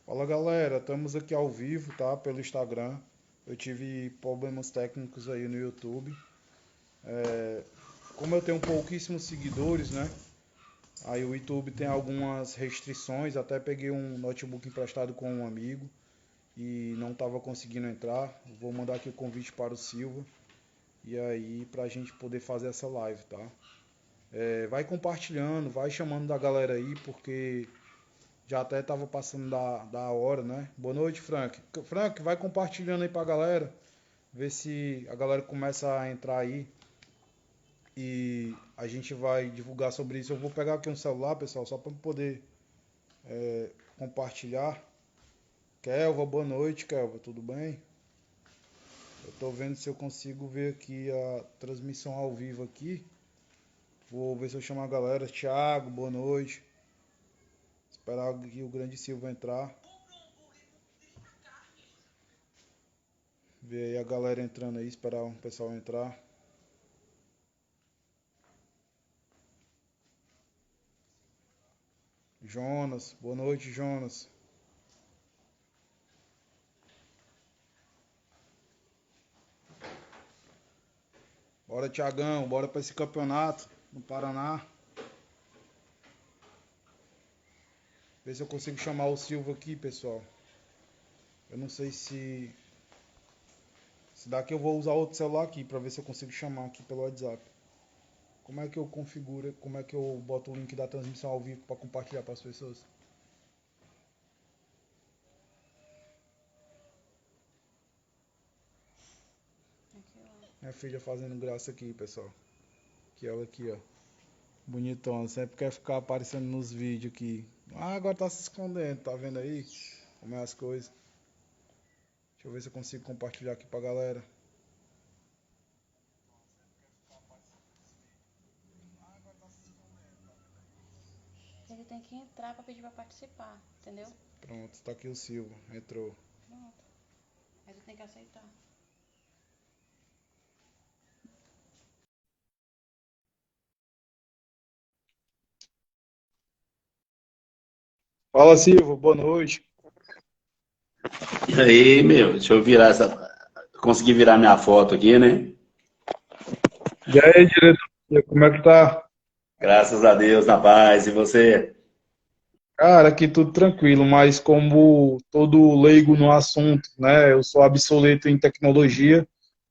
Fala galera, estamos aqui ao vivo, tá? Pelo Instagram. Eu tive problemas técnicos aí no YouTube. Como eu tenho pouquíssimos seguidores, né? Aí o YouTube tem algumas restrições. Até peguei um notebook emprestado com um amigo e não estava conseguindo entrar. Vou mandar aqui o convite para o Silva e aí para a gente poder fazer essa live, tá? Vai compartilhando, vai chamando da galera aí, porque já até tava passando da hora, né? Boa noite, Frank. Frank, vai compartilhando aí pra galera. Ver se a galera começa a entrar aí. E a gente vai divulgar sobre isso. Eu vou pegar aqui um celular, pessoal, só para poder compartilhar. Kelva, boa noite, Kelva. Tudo bem? Eu tô vendo se eu consigo ver aqui a transmissão ao vivo aqui. Vou ver se eu chamo a galera. Thiago, boa noite. Esperar que o grande Silva entrar. Ver aí a galera entrando aí, esperar o pessoal entrar. Jonas, boa noite, Jonas. Bora, Tiagão, bora para esse campeonato no Paraná. Ver se eu consigo chamar o Silva aqui, pessoal. Eu não sei se daqui eu vou usar outro celular aqui para ver se eu consigo chamar aqui pelo WhatsApp. Como é que eu configuro, como é que eu boto o link da transmissão ao vivo para compartilhar para as pessoas? Minha filha fazendo graça aqui, pessoal. Que ela aqui, ó. Bonitona, sempre quer ficar aparecendo nos vídeos aqui. Ah, agora tá se escondendo, tá vendo aí? Como é as coisas. Deixa eu ver se eu consigo compartilhar aqui pra galera. Ele tem que entrar pra pedir pra participar, entendeu? Pronto, tá aqui o Silva, entrou. Pronto. Aí ele tem que aceitar. Fala Silva, boa noite. E aí, meu, deixa eu virar essa. Consegui virar minha foto aqui, né? E aí, diretor, como é que tá? Graças a Deus, na paz. E você? Cara, aqui tudo tranquilo, mas como todo leigo no assunto, né? Eu sou obsoleto em tecnologia,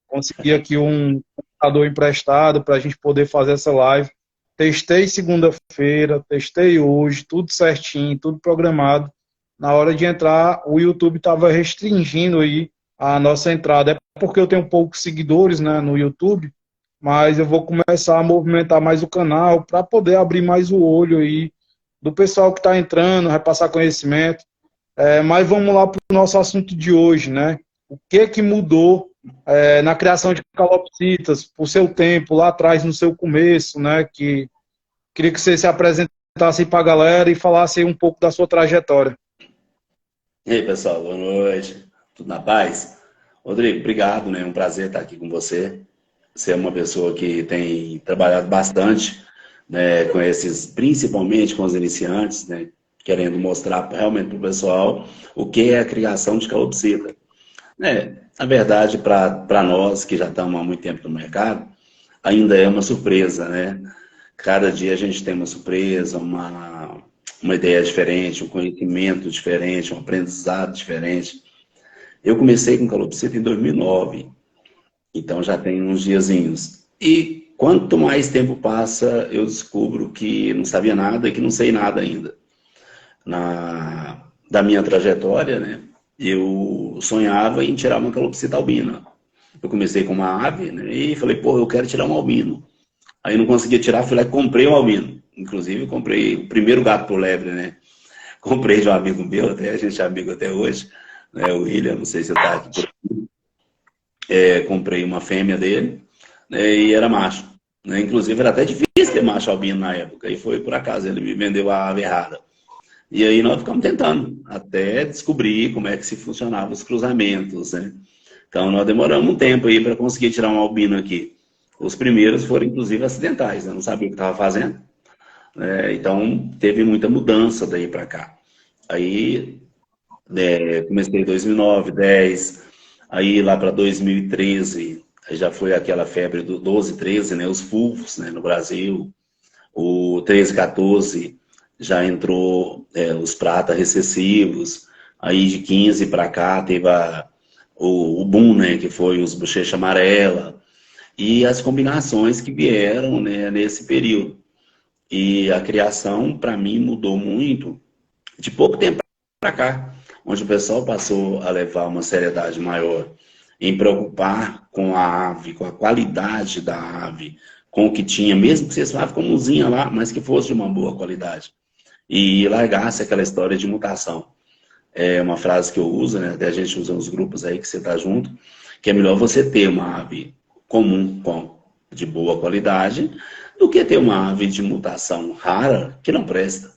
consegui aqui um computador emprestado para a gente poder fazer essa live. Testei segunda-feira, testei hoje, tudo certinho, tudo programado. Na hora de entrar, o YouTube estava restringindo aí a nossa entrada. É porque eu tenho poucos seguidores, né, no YouTube, mas eu vou começar a movimentar mais o canal para poder abrir mais o olho aí do pessoal que está entrando, repassar conhecimento. Mas vamos lá para o nosso assunto de hoje, né? O que mudou na criação de calopsitas, por seu tempo, lá atrás, no seu começo, né? Que queria que você se apresentasse para a galera e falasse um pouco da sua trajetória. E aí, pessoal, boa noite. Tudo na paz? Rodrigo, obrigado, né? É um prazer estar aqui com você. Você é uma pessoa que tem trabalhado bastante, né, com esses, principalmente com os iniciantes, né? Querendo mostrar realmente para o pessoal o que é a criação de calopsita. Na verdade, para nós que já estamos há muito tempo no mercado, ainda é uma surpresa, né? Cada dia a gente tem uma surpresa, uma ideia diferente, um conhecimento diferente, um aprendizado diferente. Eu comecei com calopsita em 2009, então já tem uns diazinhos. E quanto mais tempo passa, eu descubro que não sabia nada e que não sei nada ainda. Da minha trajetória, né? Eu sonhava em tirar uma calopsita albina. Eu comecei com uma ave, né? E falei, pô, eu quero tirar um albino. Aí não conseguia tirar, fui lá e comprei um albino. Inclusive, comprei o primeiro gato por lebre, né? Comprei de um amigo meu, até a gente é amigo até hoje, né? O William, não sei se está aqui. Comprei uma fêmea dele, né? E era macho. Né? Inclusive, era até difícil ter macho albino na época. E foi por acaso, ele me vendeu a ave errada. E aí nós ficamos tentando, até descobrir como é que se funcionavam os cruzamentos, né? Então nós demoramos um tempo aí para conseguir tirar um albino aqui. Os primeiros foram inclusive acidentais, eu não sabia o que estava fazendo, né? Então teve muita mudança daí para cá. Aí Comecei em 2009, 10, aí lá para 2013, aí já foi aquela febre do 12, 13, né, os fulvos, né, no Brasil. O 13, 14 já entrou os prata recessivos. Aí de 15 para cá teve o boom, né, que foi os bochecha amarela. E as combinações que vieram, né, nesse período. E a criação, para mim, mudou muito de pouco tempo para cá, onde o pessoal passou a levar uma seriedade maior em preocupar com a ave, com a qualidade da ave, com o que tinha, mesmo que fosse uma ave comunzinha lá, mas que fosse de uma boa qualidade. E largasse aquela história de mutação. É uma frase que eu uso, né? Até a gente usa nos grupos aí que você está junto, que é melhor você ter uma ave comum, de boa qualidade, do que ter uma ave de mutação rara que não presta.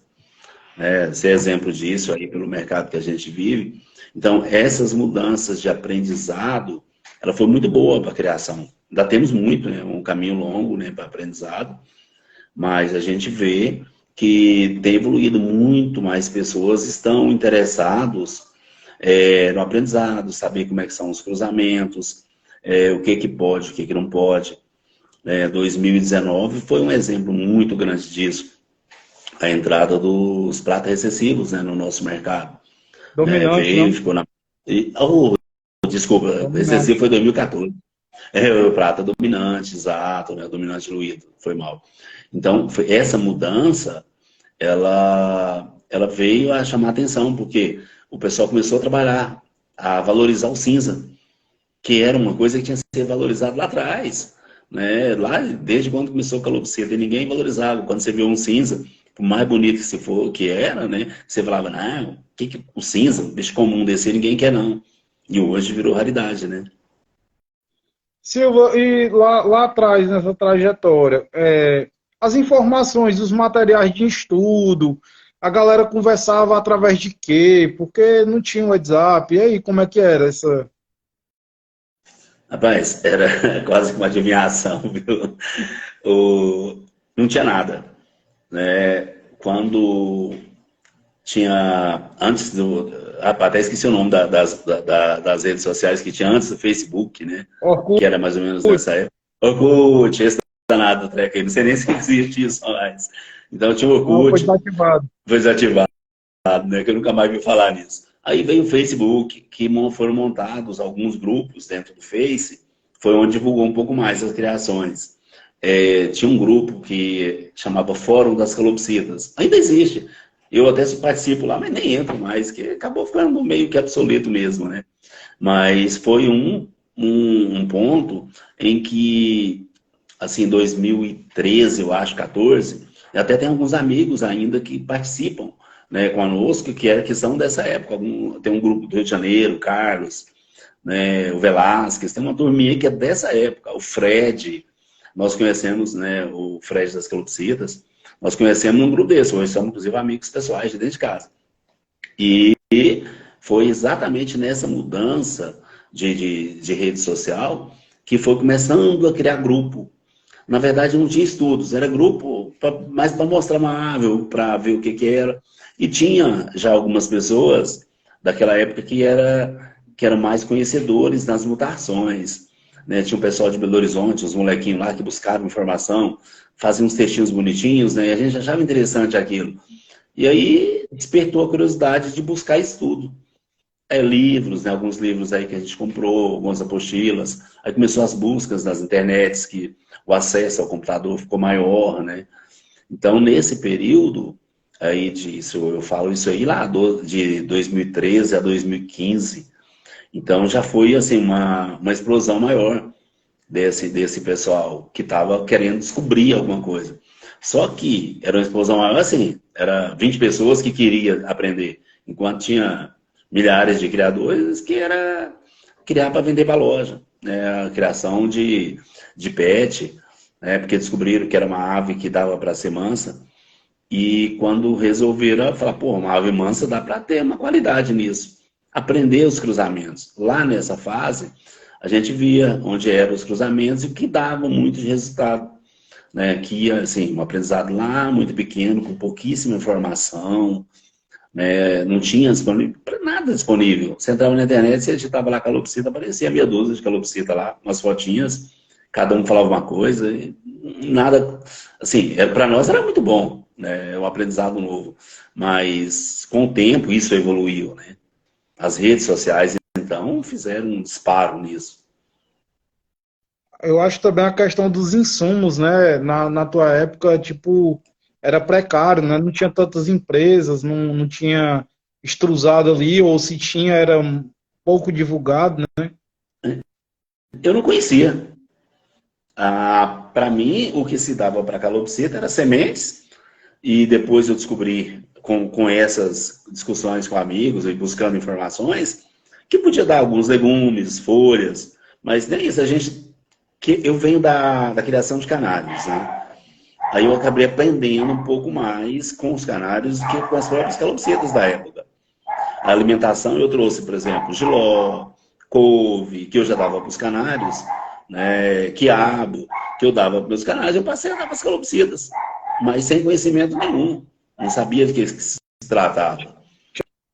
Ser exemplo disso aí pelo mercado que a gente vive. Então, essas mudanças de aprendizado, ela foi muito boa para a criação. Ainda temos muito, né? Um caminho longo, né, para aprendizado, mas a gente vê que tem evoluído muito, mais pessoas estão interessados no aprendizado, saber como é que são os cruzamentos, o que pode, o que não pode. 2019 foi um exemplo muito grande disso. A entrada dos pratas recessivos, né, no nosso mercado. Dominante, Veio, não? ficou na... Desculpa, Dominante. recessivo foi 2014. O prata dominante, exato, né, dominante diluído, foi mal. Então, essa mudança, ela veio a chamar atenção, porque o pessoal começou a trabalhar, a valorizar o cinza, que era uma coisa que tinha que ser valorizada lá atrás. Né? Lá, desde quando começou a calopsita, ninguém valorizava. Quando você viu um cinza, por mais bonito que se for, que era, né? Você falava, não, o cinza, um bicho comum desse, ninguém quer não. E hoje virou raridade, né? Silva, e lá atrás, nessa trajetória, as informações, os materiais de estudo, a galera conversava através de quê? Porque não tinha WhatsApp. E aí, como é que era essa... Rapaz, era quase que uma adivinhação, viu? Não tinha nada, né? Quando tinha, antes do... Até esqueci o nome das redes sociais que tinha antes do Facebook, né? Orkut? Que era mais ou menos nessa época. Orkut, esse danado do treco aí. Não sei nem se existe isso mais. Então tinha o Não, foi Orkut, desativado. foi desativado, né? Que eu nunca mais vi falar nisso. Aí veio o Facebook, que foram montados alguns grupos dentro do Face, foi onde divulgou um pouco mais as criações. Tinha um grupo que chamava Fórum das Calopsitas. Ainda existe. Eu até participo lá, mas nem entro mais, que acabou ficando meio que obsoleto mesmo, né? Mas foi um ponto em que, assim, 2013, eu acho, 14, até tem alguns amigos ainda que participam, né, conosco, que são dessa época. Tem um grupo do Rio de Janeiro, Carlos, né, o Velasquez, tem uma turminha que é dessa época, o Fred, nós conhecemos, né, o Fred das Calopsitas, nós conhecemos um grupo desse, hoje somos inclusive amigos pessoais de dentro de casa. E foi exatamente nessa mudança de rede social que foi começando a criar grupo. Na verdade, não tinha estudos, era grupo mais para mostrar uma ave, para ver o que era. E tinha já algumas pessoas daquela época que eram mais conhecedores das mutações. Né? Tinha um pessoal de Belo Horizonte, os molequinhos lá que buscavam informação, faziam uns textinhos bonitinhos, né? E a gente achava interessante aquilo. E aí despertou a curiosidade de buscar estudo. Livros, né? Alguns livros aí que a gente comprou, algumas apostilas. Aí começou as buscas nas internets, que o acesso ao computador ficou maior, né? Então, nesse período, eu falo isso aí lá, de 2013 a 2015. Então, já foi, assim, uma explosão maior desse pessoal que estava querendo descobrir alguma coisa. Só que era uma explosão maior, assim, era 20 pessoas que queriam aprender, enquanto tinha milhares de criadores que era criar para vender para a loja, né? A criação de pet, né? Porque descobriram que era uma ave que dava para ser mansa, e quando resolveram falar, pô, uma ave mansa dá para ter uma qualidade nisso. Aprender os cruzamentos. Lá nessa fase, a gente via onde eram os cruzamentos e o que dava muito de resultado. Né? Que ia, assim, um aprendizado lá muito pequeno, com pouquíssima informação, né? Não tinha disponível, nada disponível. Você entrava na internet, você digitava lá calopsita, aparecia meia dúzia de calopsita lá, umas fotinhas, cada um falava uma coisa, e nada, assim, para nós era muito bom, né? É um aprendizado novo. Mas com o tempo isso evoluiu, né? As redes sociais, então, fizeram um disparo nisso. Eu acho também a questão dos insumos, né? Na tua época, tipo, era precário, né? Não tinha tantas empresas, não tinha extrusado ali, ou se tinha, era pouco divulgado, né? Eu não conhecia. Para mim, o que se dava para calopsita era sementes, e depois eu descobri, com essas discussões com amigos e buscando informações, que podia dar alguns legumes, folhas, mas nem isso. Eu venho da criação de canários, né? Aí eu acabei aprendendo um pouco mais com os canários do que com as próprias calopsitas da época. A alimentação eu trouxe, por exemplo, jiló, couve, que eu já dava para os canários, né, quiabo, que eu dava para os meus canários, eu passei a dar para as calopsitas, mas sem conhecimento nenhum. Não sabia de que se tratava.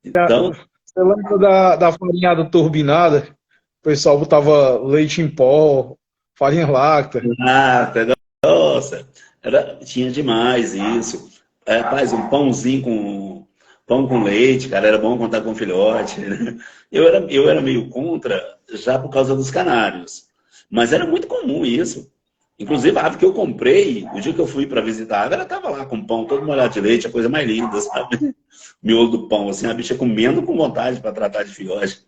Então, Você lembra da farinhada turbinada? O pessoal botava leite em pó, farinha láctea. nossa, tinha demais isso. Faz um pãozinho pão com leite, cara, era bom contar com filhote, né? Eu era meio contra, já por causa dos canários. Mas era muito comum isso. Inclusive, a ave que eu comprei, o dia que eu fui para visitar a ave, ela estava lá com pão todo molhado de leite, a coisa mais linda, sabe? Miolo do pão, assim, a bicha comendo com vontade para tratar de filhote.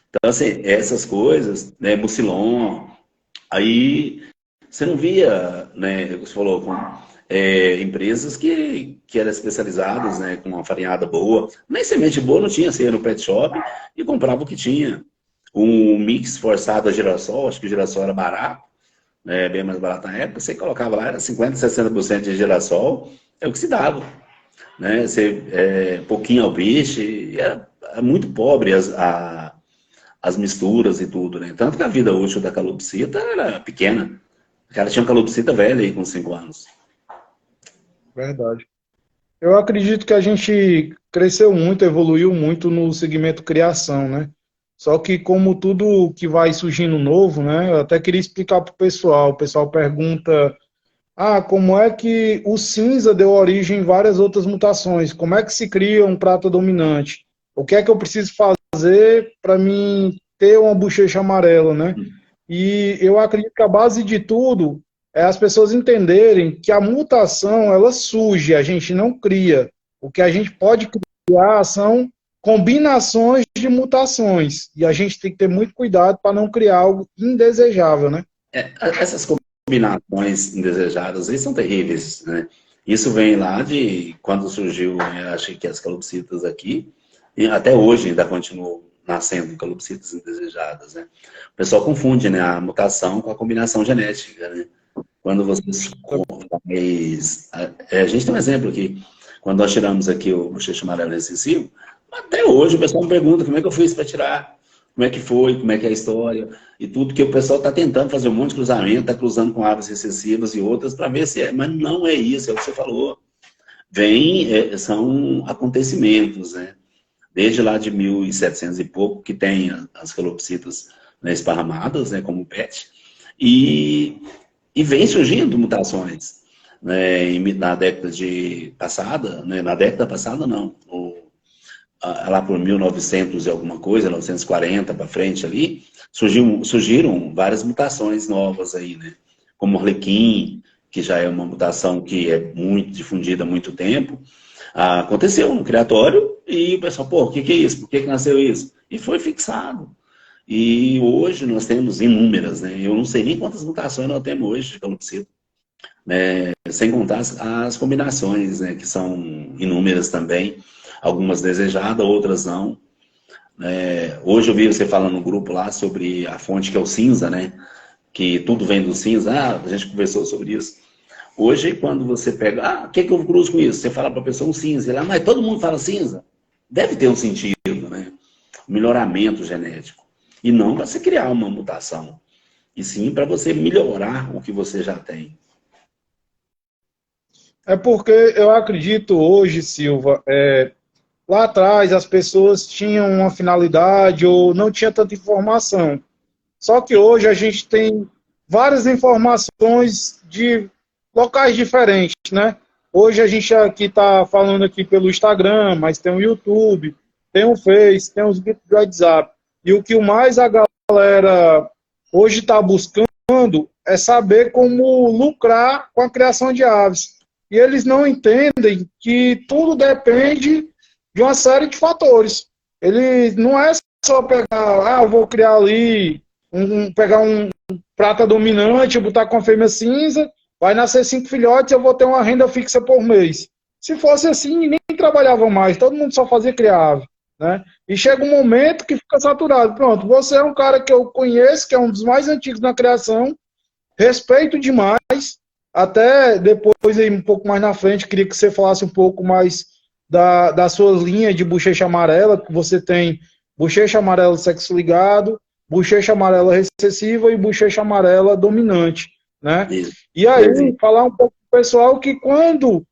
Então, assim, essas coisas, né, mucilon, aí você não via, né, você falou, com empresas que eram especializadas, né, com uma farinhada boa. Nem semente boa não tinha, você ia no pet shop e comprava o que tinha. Um mix forçado a girassol, acho que o girassol era barato, né, bem mais barato na época, você colocava lá, era 50%, 60% de girassol, é o que se dava. Né, pouquinho albiche, era muito pobre as misturas e tudo, né? Tanto que a vida útil da calopsita era pequena. O cara tinha uma calopsita velha aí com 5 anos. Verdade. Eu acredito que a gente cresceu muito, evoluiu muito no segmento criação, né? Só que como tudo que vai surgindo novo, né? Eu até queria explicar para o pessoal. O pessoal pergunta, como é que o cinza deu origem em várias outras mutações? Como é que se cria um prato dominante? O que é que eu preciso fazer para mim ter uma bochecha amarela, né? E eu acredito que a base de tudo é as pessoas entenderem que a mutação, ela surge, a gente não cria. O que a gente pode criar são combinações de mutações. E a gente tem que ter muito cuidado para não criar algo indesejável, né? Essas combinações indesejadas aí são terríveis, né? Isso vem lá de quando surgiu, né, acho que as calopsitas aqui, e até hoje ainda continuam nascendo calopsitas indesejadas, né? O pessoal confunde, né, a mutação com a combinação genética, né? Quando você faz... A gente tem um exemplo aqui. Quando nós tiramos aqui o bochecho amarelo recessivo, até hoje o pessoal me pergunta como é que eu fiz para tirar, como é que foi, como é que é a história, e tudo, que o pessoal está tentando fazer um monte de cruzamento, está cruzando com aves recessivas e outras para ver se é, mas não é isso, é o que você falou. São acontecimentos, né? Desde lá de 1700 e pouco, que tem as calopsitas, né, esparramadas, né, como pet, e vem surgindo mutações, né, na década passada, né, na década passada não, lá por 1900 e alguma coisa, 940 para frente ali, surgiram várias mutações novas aí, né, como o Arlequim, que já é uma mutação que é muito difundida há muito tempo. Aconteceu no criatório e o pessoal, o que é isso? Por que nasceu isso? E foi fixado. E hoje nós temos inúmeras, né? Eu não sei nem quantas mutações nós temos hoje de calopsita, né? Sem contar as combinações, né? Que são inúmeras também. Algumas desejadas, outras não. Hoje eu vi você falando no grupo lá sobre a fonte que é o cinza, né? Que tudo vem do cinza. A gente conversou sobre isso. Hoje, quando você pega, o que eu cruzo com isso? Você fala para a pessoa um cinza. Ela, mas todo mundo fala cinza. Deve ter um sentido, né? Melhoramento genético. E não para você criar uma mutação. E sim para você melhorar o que você já tem. É porque eu acredito hoje, Silva, lá atrás as pessoas tinham uma finalidade ou não tinha tanta informação. Só que hoje a gente tem várias informações de locais diferentes, né? Hoje a gente aqui está falando aqui pelo Instagram, mas tem o YouTube, tem o Face, tem os grupos do WhatsApp. E o que mais a galera hoje está buscando é saber como lucrar com a criação de aves. E eles não entendem que tudo depende de uma série de fatores. Ele não é só pegar, eu vou criar ali, pegar um prata dominante, botar com a fêmea cinza, vai nascer 5 filhotes, eu vou ter uma renda fixa por mês. Se fosse assim, ninguém trabalhava mais, todo mundo só fazia criar ave, né? E chega um momento que fica saturado. Pronto, você é um cara que eu conheço, que é um dos mais antigos na criação, respeito demais, até depois, aí, um pouco mais na frente, queria que você falasse um pouco mais da sua linha de bochecha amarela, que você tem bochecha amarela sexo ligado, bochecha amarela recessiva e bochecha amarela dominante, né? Isso. E aí, falar um pouco pro pessoal que quando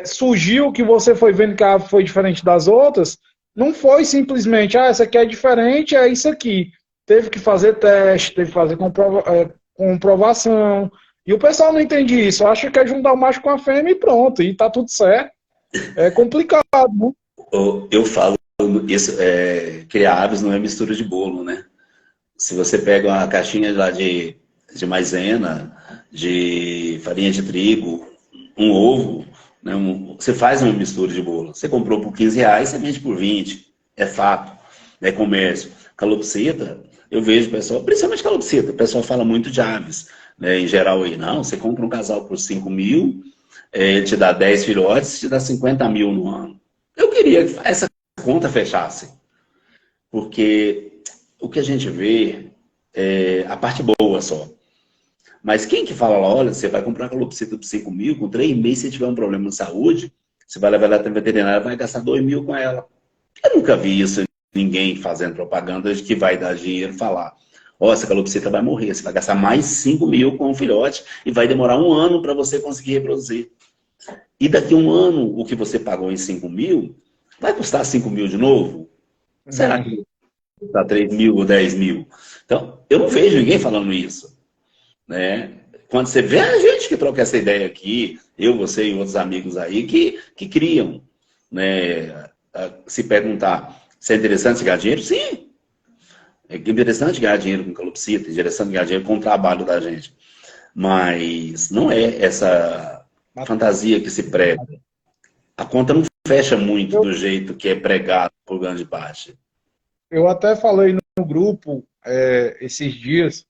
surgiu que você foi vendo que a ave foi diferente das outras, não foi simplesmente, essa aqui é diferente, é isso aqui. Teve que fazer teste, teve que fazer comprovação. E o pessoal não entende isso, acha que é juntar o macho com a fêmea e pronto, e tá tudo certo. É complicado, né? Eu falo, isso, criar aves não é mistura de bolo, né? Se você pega uma caixinha lá de maisena, de farinha de trigo, um ovo, né, você faz uma mistura de bolo. Você comprou por R$15, você vende por 20. É fato, é comércio. Calopsita, eu vejo o pessoal, principalmente calopsita, o pessoal fala muito de aves, né, em geral aí. Não, você compra um casal por 5 mil, ele te dá 10 filhotes, te dá 50 mil no ano. Eu queria que essa conta fechasse, porque o que a gente vê é a parte boa só. Mas quem que fala lá, olha, você vai comprar calopsita por 5 mil, com 3 meses, se tiver um problema de saúde, você vai levar ela até a veterinária, vai gastar 2 mil com ela. Eu nunca vi isso, ninguém fazendo propaganda de que vai dar dinheiro falar. Ó, essa calopsita vai morrer, você vai gastar mais 5 mil com um filhote e vai demorar 1 ano para você conseguir reproduzir. E daqui a 1 ano, o que você pagou em 5 mil, vai custar 5 mil de novo? Será que dá 3 mil ou 10 mil? Então, eu não vejo ninguém falando isso, né? Quando você vê a gente que troca essa ideia aqui, eu, você e outros amigos aí, que criam, né? Se perguntar se é interessante ganhar dinheiro, sim. É interessante ganhar dinheiro com calopsita, é interessante ganhar dinheiro com o trabalho da gente. Mas não é essa fantasia que se prega. A conta não fecha muito do jeito que é pregado por grande parte. Eu até falei no grupo esses dias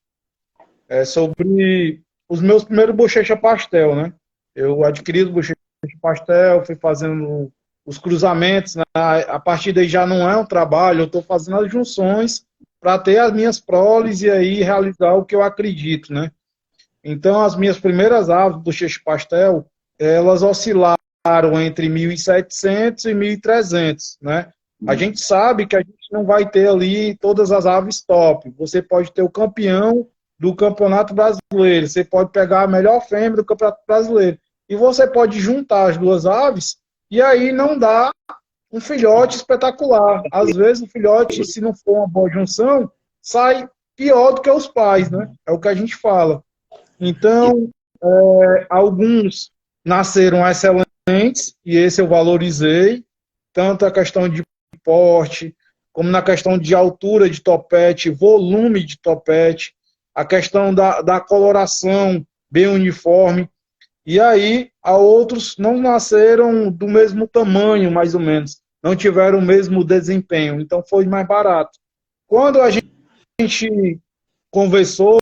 sobre os meus primeiros bochecha pastel, né? Eu adquiri os bochecha pastel, fui fazendo os cruzamentos, né? A partir daí já não é um trabalho, eu estou fazendo as junções para ter as minhas proles e aí realizar o que eu acredito, né? Então, as minhas primeiras aves do bochecha pastel, elas oscilaram entre 1.700 e 1.300, né? A gente sabe que a gente não vai ter ali todas as aves top. Você pode ter o campeão do Campeonato Brasileiro, você pode pegar a melhor fêmea do Campeonato Brasileiro. E você pode juntar as duas aves e aí não dá um filhote espetacular. Às vezes o filhote, se não for uma boa junção, sai pior do que os pais, né? É o que a gente fala. Então, alguns nasceram excelentes, e esse eu valorizei, tanto a questão de porte, como na questão de altura de topete, volume de topete, a questão da coloração bem uniforme. E aí, há outros não nasceram do mesmo tamanho, mais ou menos, não tiveram o mesmo desempenho, então foi mais barato. Quando a gente conversou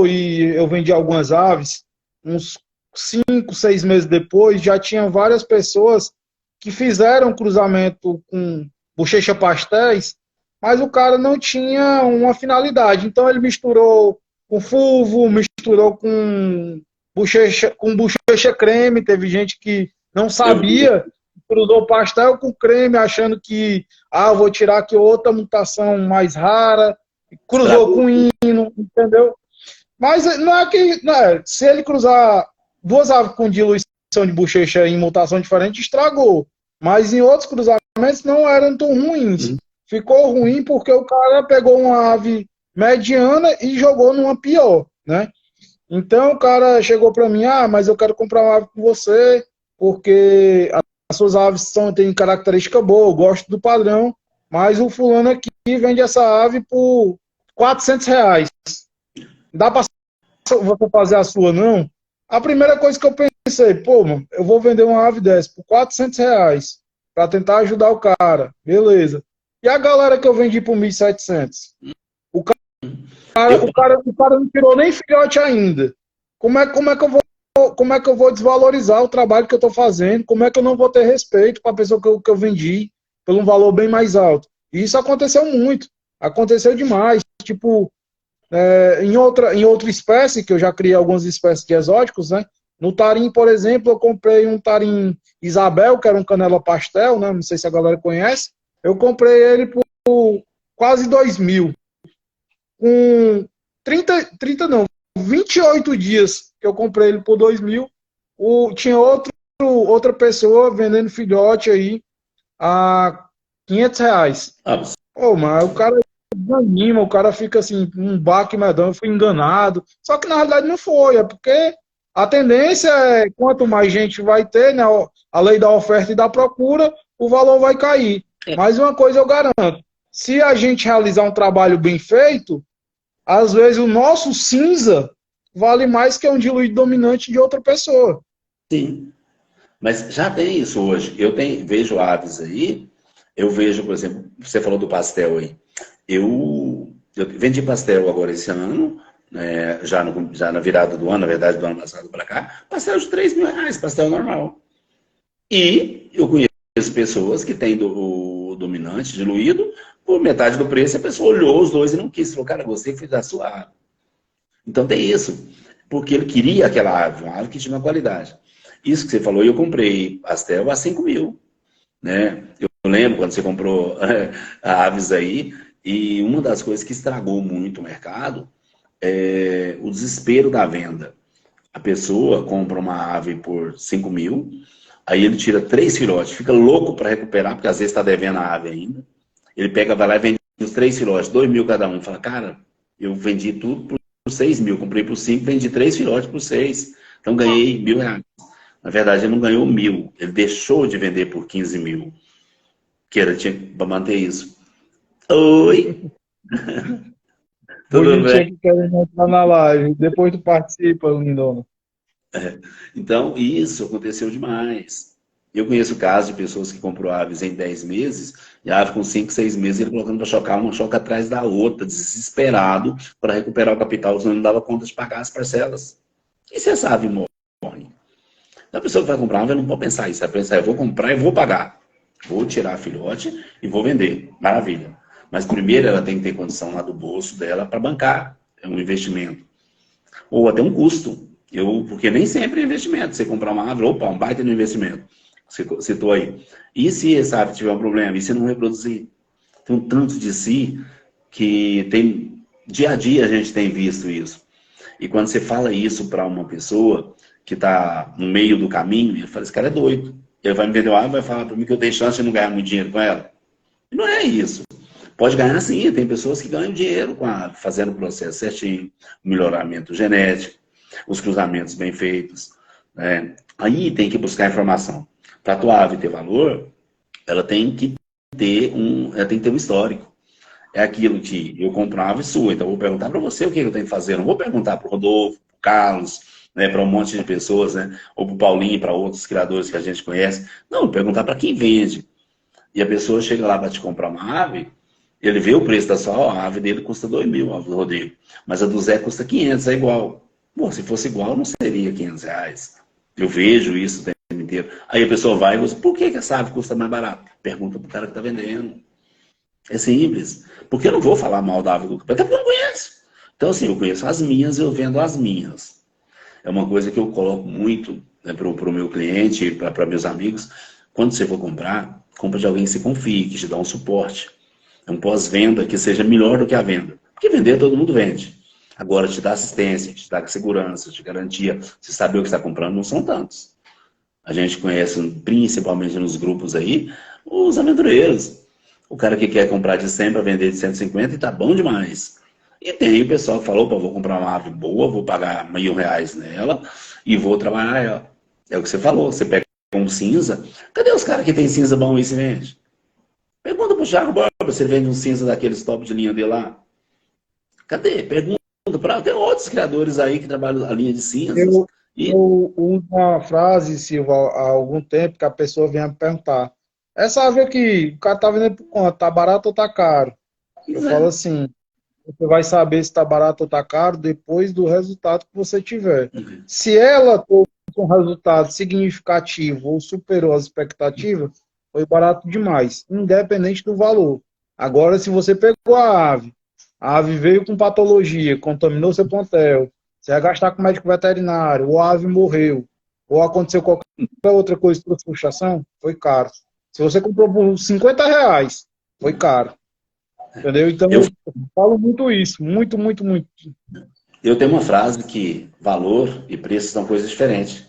e eu vendi algumas aves, uns 5, 6 meses depois, já tinha várias pessoas que fizeram cruzamento com bochecha pastéis, mas o cara não tinha uma finalidade. Então ele misturou com fulvo, misturou com bochecha creme. Teve gente que não sabia, cruzou pastel com creme, achando que vou tirar aqui outra mutação mais rara, cruzou com hino, entendeu? Mas não é que, se ele cruzar duas aves com diluição de bochecha em mutação diferente, estragou. Mas em outros cruzamentos não eram tão ruins. Ficou ruim porque o cara pegou uma ave mediana e jogou numa pior, né? Então o cara chegou para mim, mas eu quero comprar uma ave com você, porque as suas aves têm característica boa, eu gosto do padrão, mas o fulano aqui vende essa ave por R$ 400. Dá para você fazer a sua, não? A primeira coisa que eu pensei, pô, mano, eu vou vender uma ave dessa por R$ 400 para tentar ajudar o cara. Beleza. E a galera que eu vendi por 1.700? O cara não tirou nem filhote ainda. Como é que eu vou desvalorizar o trabalho que eu estou fazendo? Como é que eu não vou ter respeito para a pessoa que eu vendi por um valor bem mais alto? E isso aconteceu muito. Aconteceu demais. Tipo, em outra espécie, que eu já criei algumas espécies de exóticos, né? No tarim, por exemplo, eu comprei um tarim Isabel, que era um canela pastel, né? Não sei se a galera conhece. Eu comprei ele por quase 2.000. Com 30 não, 28 dias que eu comprei ele por 2.000, tinha outra pessoa vendendo filhote aí a R$ 500. Pô, mas o cara desanima, o cara fica assim, um baque medão, eu fui enganado. Só que na realidade não foi, é porque a tendência é, quanto mais gente vai ter, né, a lei da oferta e da procura, o valor vai cair. Mas uma coisa eu garanto, se a gente realizar um trabalho bem feito, às vezes o nosso cinza vale mais que um diluído dominante de outra pessoa. Sim, mas já tem isso hoje. Vejo aves aí, eu vejo, por exemplo, você falou do pastel aí. Eu vendi pastel agora esse ano, já na virada do ano, na verdade, do ano passado para cá, pastel de R$ 3.000, pastel normal. E eu conheço pessoas que têm o dominante diluído por metade do preço, a pessoa olhou os dois e não quis. Falou, cara, você fez a sua ave. Então tem isso. Porque ele queria aquela ave, uma ave que tinha uma qualidade. Isso que você falou, eu comprei pastel a 5.000. Né? Eu lembro quando você comprou aves aí, e uma das coisas que estragou muito o mercado é o desespero da venda. A pessoa compra uma ave por 5.000, aí ele tira 3 filhotes, fica louco para recuperar, porque às vezes está devendo a ave ainda. Ele pega, vai lá e vende os 3 filhotes, 2.000 cada um. Fala, cara, eu vendi tudo por 6.000, comprei por 5, vendi 3 filhotes por 6. Então ganhei R$ 1.000. Na verdade, ele não ganhou 1.000, ele deixou de vender por 15.000. Que era, tinha para manter isso. Oi! Tudo bem? Que quer entrar na live, depois tu participa, lindona. Então, isso aconteceu demais. Eu conheço casos de pessoas que comprou aves em 10 meses, e a ave com 5, 6 meses, ele colocando para chocar uma choca atrás da outra, desesperado para recuperar o capital, senão não dava conta de pagar as parcelas. E se essa ave morre? Então, a pessoa que vai comprar uma ave não pode pensar isso, vai pensar, eu vou comprar e vou pagar. Vou tirar a filhote e vou vender. Maravilha. Mas primeiro ela tem que ter condição lá do bolso dela para bancar um investimento. Ou até um custo. Porque nem sempre é investimento. Você comprar uma ave, opa, um baita no investimento. Você citou aí. E se essa ave tiver um problema? E se não reproduzir? Tem um tanto de si que tem... Dia a dia a gente tem visto isso. E quando você fala isso para uma pessoa que está no meio do caminho, ele fala, esse cara é doido. Ele vai me vender uma ave e vai falar para mim que eu tenho chance de não ganhar muito dinheiro com ela. E não é isso. Pode ganhar sim, tem pessoas que ganham dinheiro com a ave, fazendo o processo certinho, o melhoramento genético, os cruzamentos bem feitos. Né? Aí tem que buscar informação. Para a tua ave ter valor, ela tem que ter um histórico. É aquilo que eu compro uma ave sua, então eu vou perguntar para você o que eu tenho que fazer. Eu não vou perguntar para o Rodolfo, para o Carlos, né, para um monte de pessoas, né, ou para o Paulinho, para outros criadores que a gente conhece. Não, perguntar para quem vende. E a pessoa chega lá para te comprar uma ave, ele vê o preço da sua ave dele custa 2.000, a do Rodrigo. Mas a do Zé custa 500, é igual. Pô, se fosse igual, não seria R$ 500. Eu vejo isso o tempo inteiro. Aí a pessoa vai e diz, por que essa ave custa mais barato? Pergunta pro cara que está vendendo. É simples. Porque eu não vou falar mal da ave do campo, até porque eu não conheço. Então, assim, eu conheço as minhas, eu vendo as minhas. É uma coisa que eu coloco muito, né, para o meu cliente, para meus amigos. Quando você for comprar, compra de alguém que você confie, que te dá um suporte. É um pós-venda que seja melhor do que a venda. Porque vender todo mundo vende. Agora, te dá assistência, te dá segurança, te garantia. Você saber o que está comprando, não são tantos. A gente conhece, principalmente nos grupos aí, os aventureiros. O cara que quer comprar de 100 para vender de 150 e tá bom demais. E tem o pessoal que falou, pô, vou comprar uma ave boa, vou pagar R$ 1.000 nela e vou trabalhar ela. É o que você falou, você pega um cinza. Cadê os caras que tem cinza bom e se vende? Pergunta pro Thiago Borba se ele vende um cinza daqueles top de linha dele lá. Cadê? Pergunta para tem outros criadores aí que trabalham a linha de cinzas. Eu uso uma frase, Silva, há algum tempo que a pessoa vem me perguntar: essa ave aqui, o cara tá vendendo por quanto? Tá barato ou tá caro? Eu falo assim: você vai saber se tá barato ou tá caro depois do resultado que você tiver. Se ela teve um resultado significativo ou superou as expectativas, foi barato demais, independente do valor. Agora, se você pegou a ave veio com patologia, contaminou seu plantel, você vai gastar com médico veterinário, ou a ave morreu, ou aconteceu qualquer outra coisa que trouxe frustração, foi caro. Se você comprou por R$ 50, foi caro. Entendeu? Então, eu falo muito isso. Muito, muito, muito. Eu tenho uma frase que valor e preço são coisas diferentes.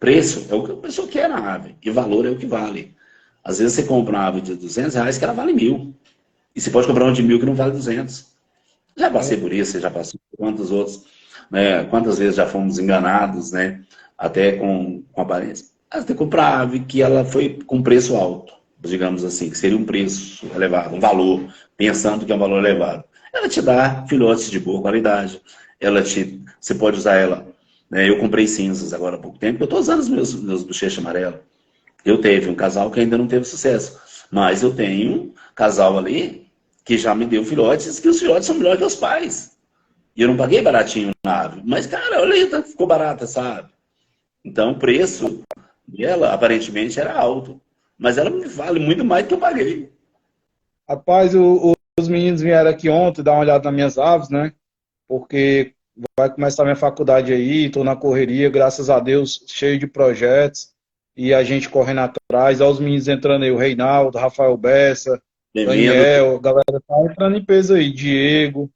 Preço é o que a pessoa quer na ave, e valor é o que vale. Às vezes você compra uma ave de R$ 200 que ela vale 1.000. E você pode comprar uma de 1.000 que não vale 200. Já passei por isso, você já passou por quantos outros, né? Quantas vezes já fomos enganados, né? Até com aparência. Até comprar ave que ela foi com preço alto, digamos assim, que seria um preço elevado, um valor, pensando que é um valor elevado. Ela te dá filhotes de boa qualidade, você pode usar ela, né? Eu comprei cinzas agora há pouco tempo, eu estou usando os meus bochechas amarelos. Eu teve um casal que ainda não teve sucesso, mas eu tenho um casal ali que já me deu filhotes, que os filhotes são melhores que os pais. E eu não paguei baratinho na ave. Mas, cara, olha aí, ficou barata, sabe? Então, o preço dela, aparentemente, era alto. Mas ela me vale muito mais do que eu paguei. Rapaz, os meninos vieram aqui ontem dar uma olhada nas minhas aves, né? Porque vai começar minha faculdade aí, estou na correria, graças a Deus, cheio de projetos. E a gente correndo atrás. Olha os meninos entrando aí, o Reinaldo, Rafael Bessa, Bem-vindo. Daniel, a galera tá entrando em peso aí, Diego.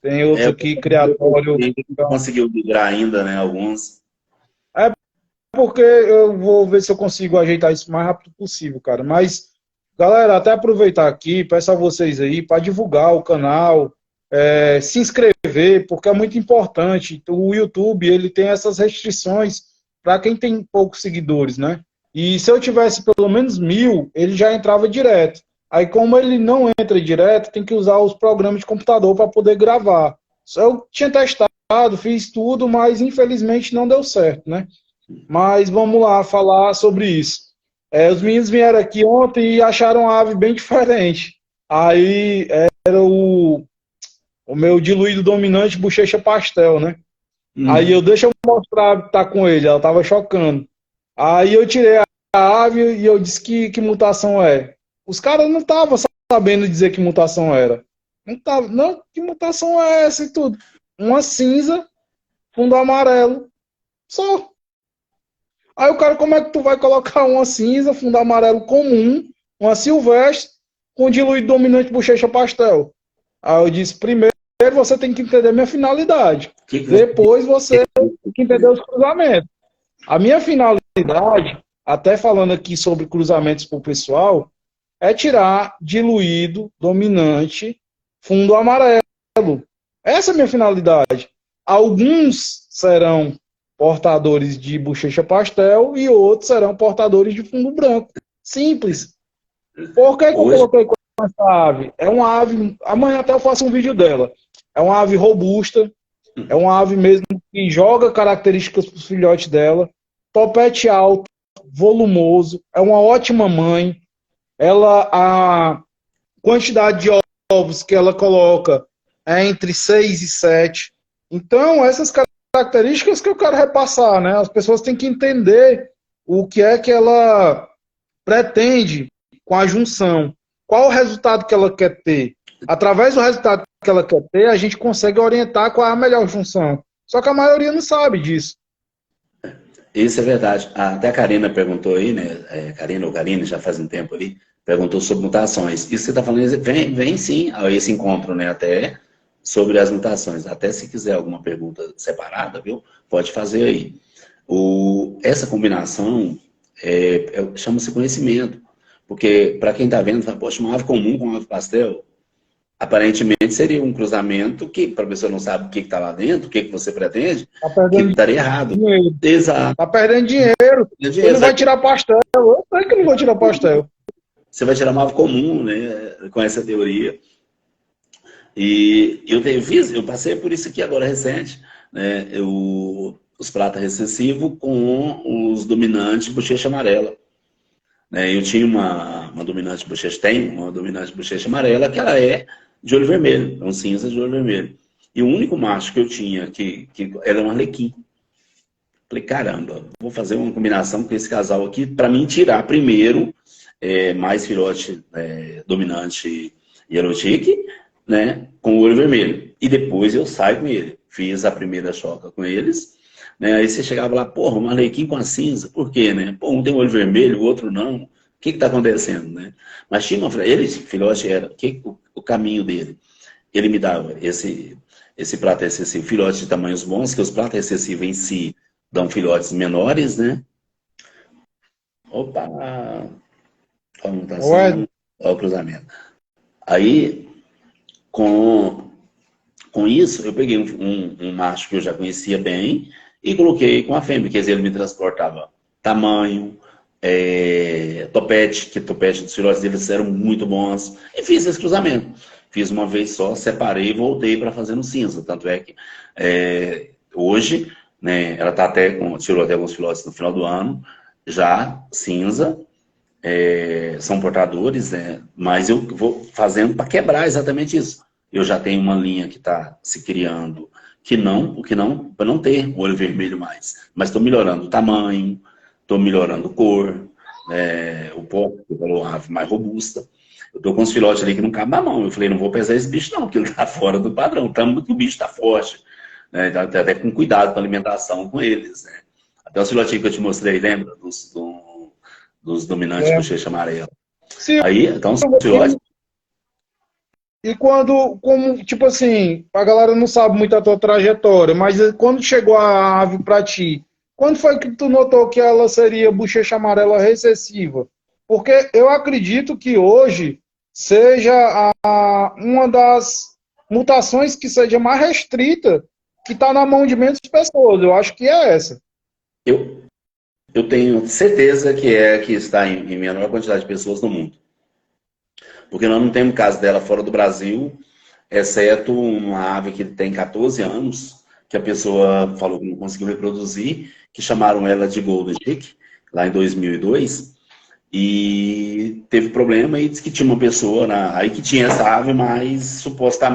Tem outros aqui, Criatório. Não conseguiu migrar ainda, né? Alguns. É porque eu vou ver se eu consigo ajeitar isso o mais rápido possível, cara. Mas, galera, até aproveitar aqui, peço a vocês aí para divulgar o canal, se inscrever, porque é muito importante. O YouTube, ele tem essas restrições para quem tem poucos seguidores, né? E se eu tivesse pelo menos 1.000, ele já entrava direto. Aí, como ele não entra direto, tem que usar os programas de computador para poder gravar. Eu tinha testado, fiz tudo, mas infelizmente não deu certo, né? Mas vamos lá falar sobre isso. Os meninos vieram aqui ontem e acharam a ave bem diferente. Aí era o meu diluído dominante bochecha pastel, né? Aí deixa eu mostrar que tá com ele, ela tava chocando. Aí eu tirei a ave e eu disse que mutação é. Os caras não estavam sabendo dizer que mutação era. Não tava, não, que mutação é essa e tudo. Uma cinza, fundo amarelo, só. Aí o cara, como é que tu vai colocar uma cinza, fundo amarelo comum, uma silvestre, com diluído dominante bochecha pastel? Aí eu disse, primeiro você tem que entender minha finalidade. Depois você tem que entender os cruzamentos. A minha finalidade, até falando aqui sobre cruzamentos para o pessoal, é tirar diluído, dominante, fundo amarelo. Essa é a minha finalidade. Alguns serão portadores de bochecha pastel e outros serão portadores de fundo branco. Simples. Por que eu coloquei com essa ave? É uma ave, amanhã até eu faço um vídeo dela. É uma ave robusta, é uma ave mesmo que joga características para os filhotes dela, topete alto, volumoso, é uma ótima mãe. A quantidade de ovos que ela coloca é entre 6 e 7. Então, essas características que eu quero repassar, né? As pessoas têm que entender o que é que ela pretende com a junção. Qual o resultado que ela quer ter? Através do resultado que ela quer ter, a gente consegue orientar qual é a melhor junção. Só que a maioria não sabe disso. Isso é verdade. Até a Karina perguntou aí, né? Karina ou Karine, já faz um tempo ali, perguntou sobre mutações. Isso que você está falando, vem sim a esse encontro, né? Até sobre as mutações. Até se quiser alguma pergunta separada, viu? Pode fazer aí. essa combinação chama-se conhecimento. Porque, para quem está vendo, fala, poxa, uma ave comum com uma ave pastel, aparentemente seria um cruzamento que, para a pessoa não sabe o que está lá dentro, o que você pretende, Tá que perdendo estaria errado. dinheiro. Exato. Tá perdendo dinheiro. Você não vai tirar pastel. Eu sei que eu não vou tirar pastel. Você vai tirar uma ave comum, né, com essa teoria. E eu passei por isso aqui agora recente, né, os pratas recessivos com os dominantes bochecha amarela. Eu tinha uma dominante bochecha, tem uma dominante bochecha amarela, que ela é de olho vermelho, é um cinza de olho vermelho. E o único macho que eu tinha, que era um arlequim. Falei, caramba, vou fazer uma combinação com esse casal aqui, para mim tirar primeiro mais filhote dominante Yellow Chick, né, com o olho vermelho. E depois eu saio com ele. Fiz a primeira choca com eles. Né? Aí você chegava lá, porra, um arlequim com a cinza, por quê, né? Pô, um tem olho vermelho, o outro não. O que está acontecendo, né? Mas tinha ele, filhote, era o caminho dele. Ele me dava esse prato excessivo, filhote de tamanhos bons, que os pratos excessivos em si dão filhotes menores, né? Opa! Olha a mutação, olha o cruzamento. Aí, com isso, eu peguei um macho que eu já conhecia bem, e coloquei com a fêmea, quer dizer, ele me transportava tamanho, topete, que topete dos filhotes deles eram muito bons, e fiz esse cruzamento. Fiz uma vez só, separei e voltei para fazer no cinza. Tanto é que hoje, né, ela tá tirou até alguns filhotes no final do ano, já cinza, são portadores, mas eu vou fazendo para quebrar exatamente isso. Eu já tenho uma linha que está se criando, para não ter o olho vermelho mais. Mas estou melhorando o tamanho, estou melhorando cor, o porte, que falou uma ave mais robusta. Eu estou com uns filhotes ali que não cabem na mão. Eu falei, não vou pesar esse bicho não, porque ele está fora do padrão. Tanto que o bicho está forte. Né? Então, até com cuidado com a alimentação com eles. Né? Até os filhotinhos que eu te mostrei, lembra? Dos dominantes bochecha amarela. Sim. Aí, então, os filhotes... E como, tipo assim, a galera não sabe muito a tua trajetória, mas quando chegou a ave pra ti, quando foi que tu notou que ela seria bochecha amarela recessiva? Porque eu acredito que hoje seja uma das mutações que seja mais restrita, que está na mão de menos pessoas. Eu acho que é essa. Eu tenho certeza que que está em menor quantidade de pessoas no mundo. Porque nós não temos caso dela fora do Brasil, exceto uma ave que tem 14 anos, que a pessoa falou que não conseguiu reproduzir, que chamaram ela de Golden Chick, lá em 2002, e teve problema e disse que tinha uma pessoa aí que tinha essa ave, mas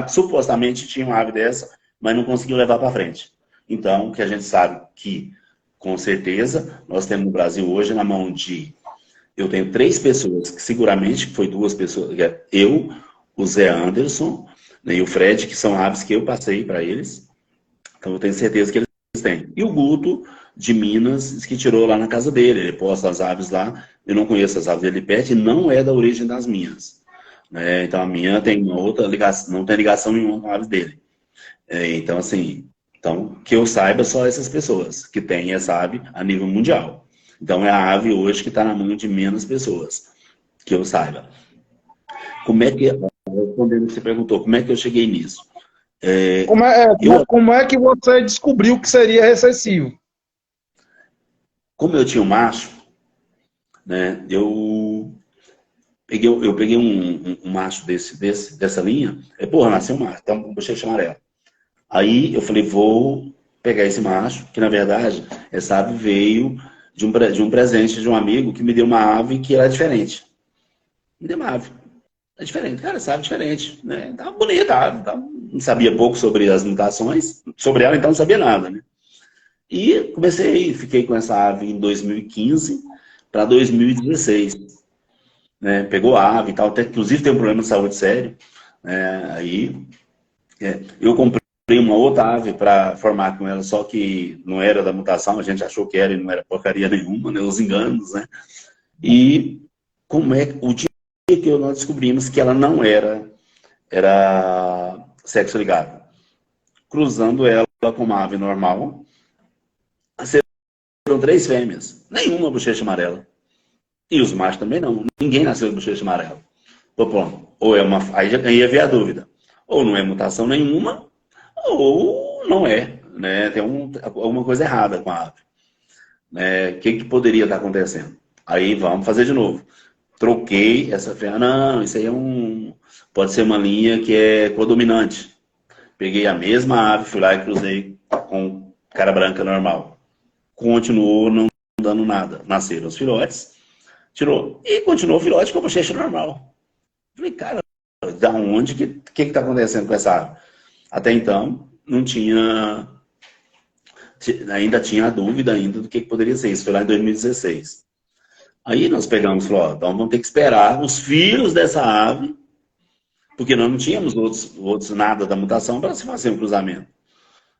supostamente tinha uma ave dessa, mas não conseguiu levar para frente. Então, que a gente sabe que, com certeza, nós temos no Brasil hoje na mão de... Eu tenho 3 pessoas, que seguramente foi 2 pessoas, eu, o Zé Anderson, né, e o Fred, que são aves que eu passei para eles. Então eu tenho certeza que eles têm. E o Guto, de Minas, que tirou lá na casa dele. Ele posta as aves lá. Eu não conheço as aves dele perto e não é da origem das minhas. Né? Então a minha tem uma outra ligação, não tem ligação nenhuma com as aves dele. Então, assim, que eu saiba só essas pessoas que têm essa ave a nível mundial. Então é a ave hoje que está na mão de menos pessoas, que eu saiba. Como é que, respondendo o que você perguntou, como é que eu cheguei nisso? Como é que você descobriu que seria recessivo? Como eu tinha um macho, né, eu peguei um macho dessa linha, nasceu um macho, então bochecha amarela. Aí eu falei, vou pegar esse macho, que na verdade essa ave veio de um presente de um amigo que me deu uma ave que era diferente. Me deu uma ave. É diferente, cara, essa ave é diferente, né? Tava bonita a ave, não sabia pouco sobre as mutações, sobre ela então não sabia nada, né? E fiquei com essa ave em 2015 para 2016. Né? Pegou a ave e tal, até, inclusive tem um problema de saúde sério. Né? Aí eu comprei uma outra ave para formar com ela, só que não era da mutação, a gente achou que era e não era porcaria nenhuma, né? Os enganos, né? E o dia que nós descobrimos que ela não era sexo ligado. Cruzando ela com uma ave normal, 3 fêmeas. Nenhuma bochecha amarela. E os machos também não. Ninguém nasceu de bochecha amarela. Pô, pronto. Ou é uma... Aí já ia ver a dúvida. Ou não é mutação nenhuma, ou não é. Né? Tem alguma coisa errada com a ave. Né? O que poderia estar acontecendo? Aí vamos fazer de novo. Troquei essa fêmea. Não, isso aí pode ser uma linha que é codominante. Peguei a mesma ave, fui lá e cruzei com cara branca normal. Continuou não dando nada. Nasceram os filhotes, tirou. E continuou o filhote com a bochecha normal. Falei, cara, da onde? O que está acontecendo com essa ave? Até então, não tinha... Ainda tinha a dúvida ainda do que poderia ser. Isso foi lá em 2016. Aí nós pegamos e falamos, ó, então vamos ter que esperar os filhos dessa ave, porque nós não tínhamos outros nada da mutação para se fazer um cruzamento.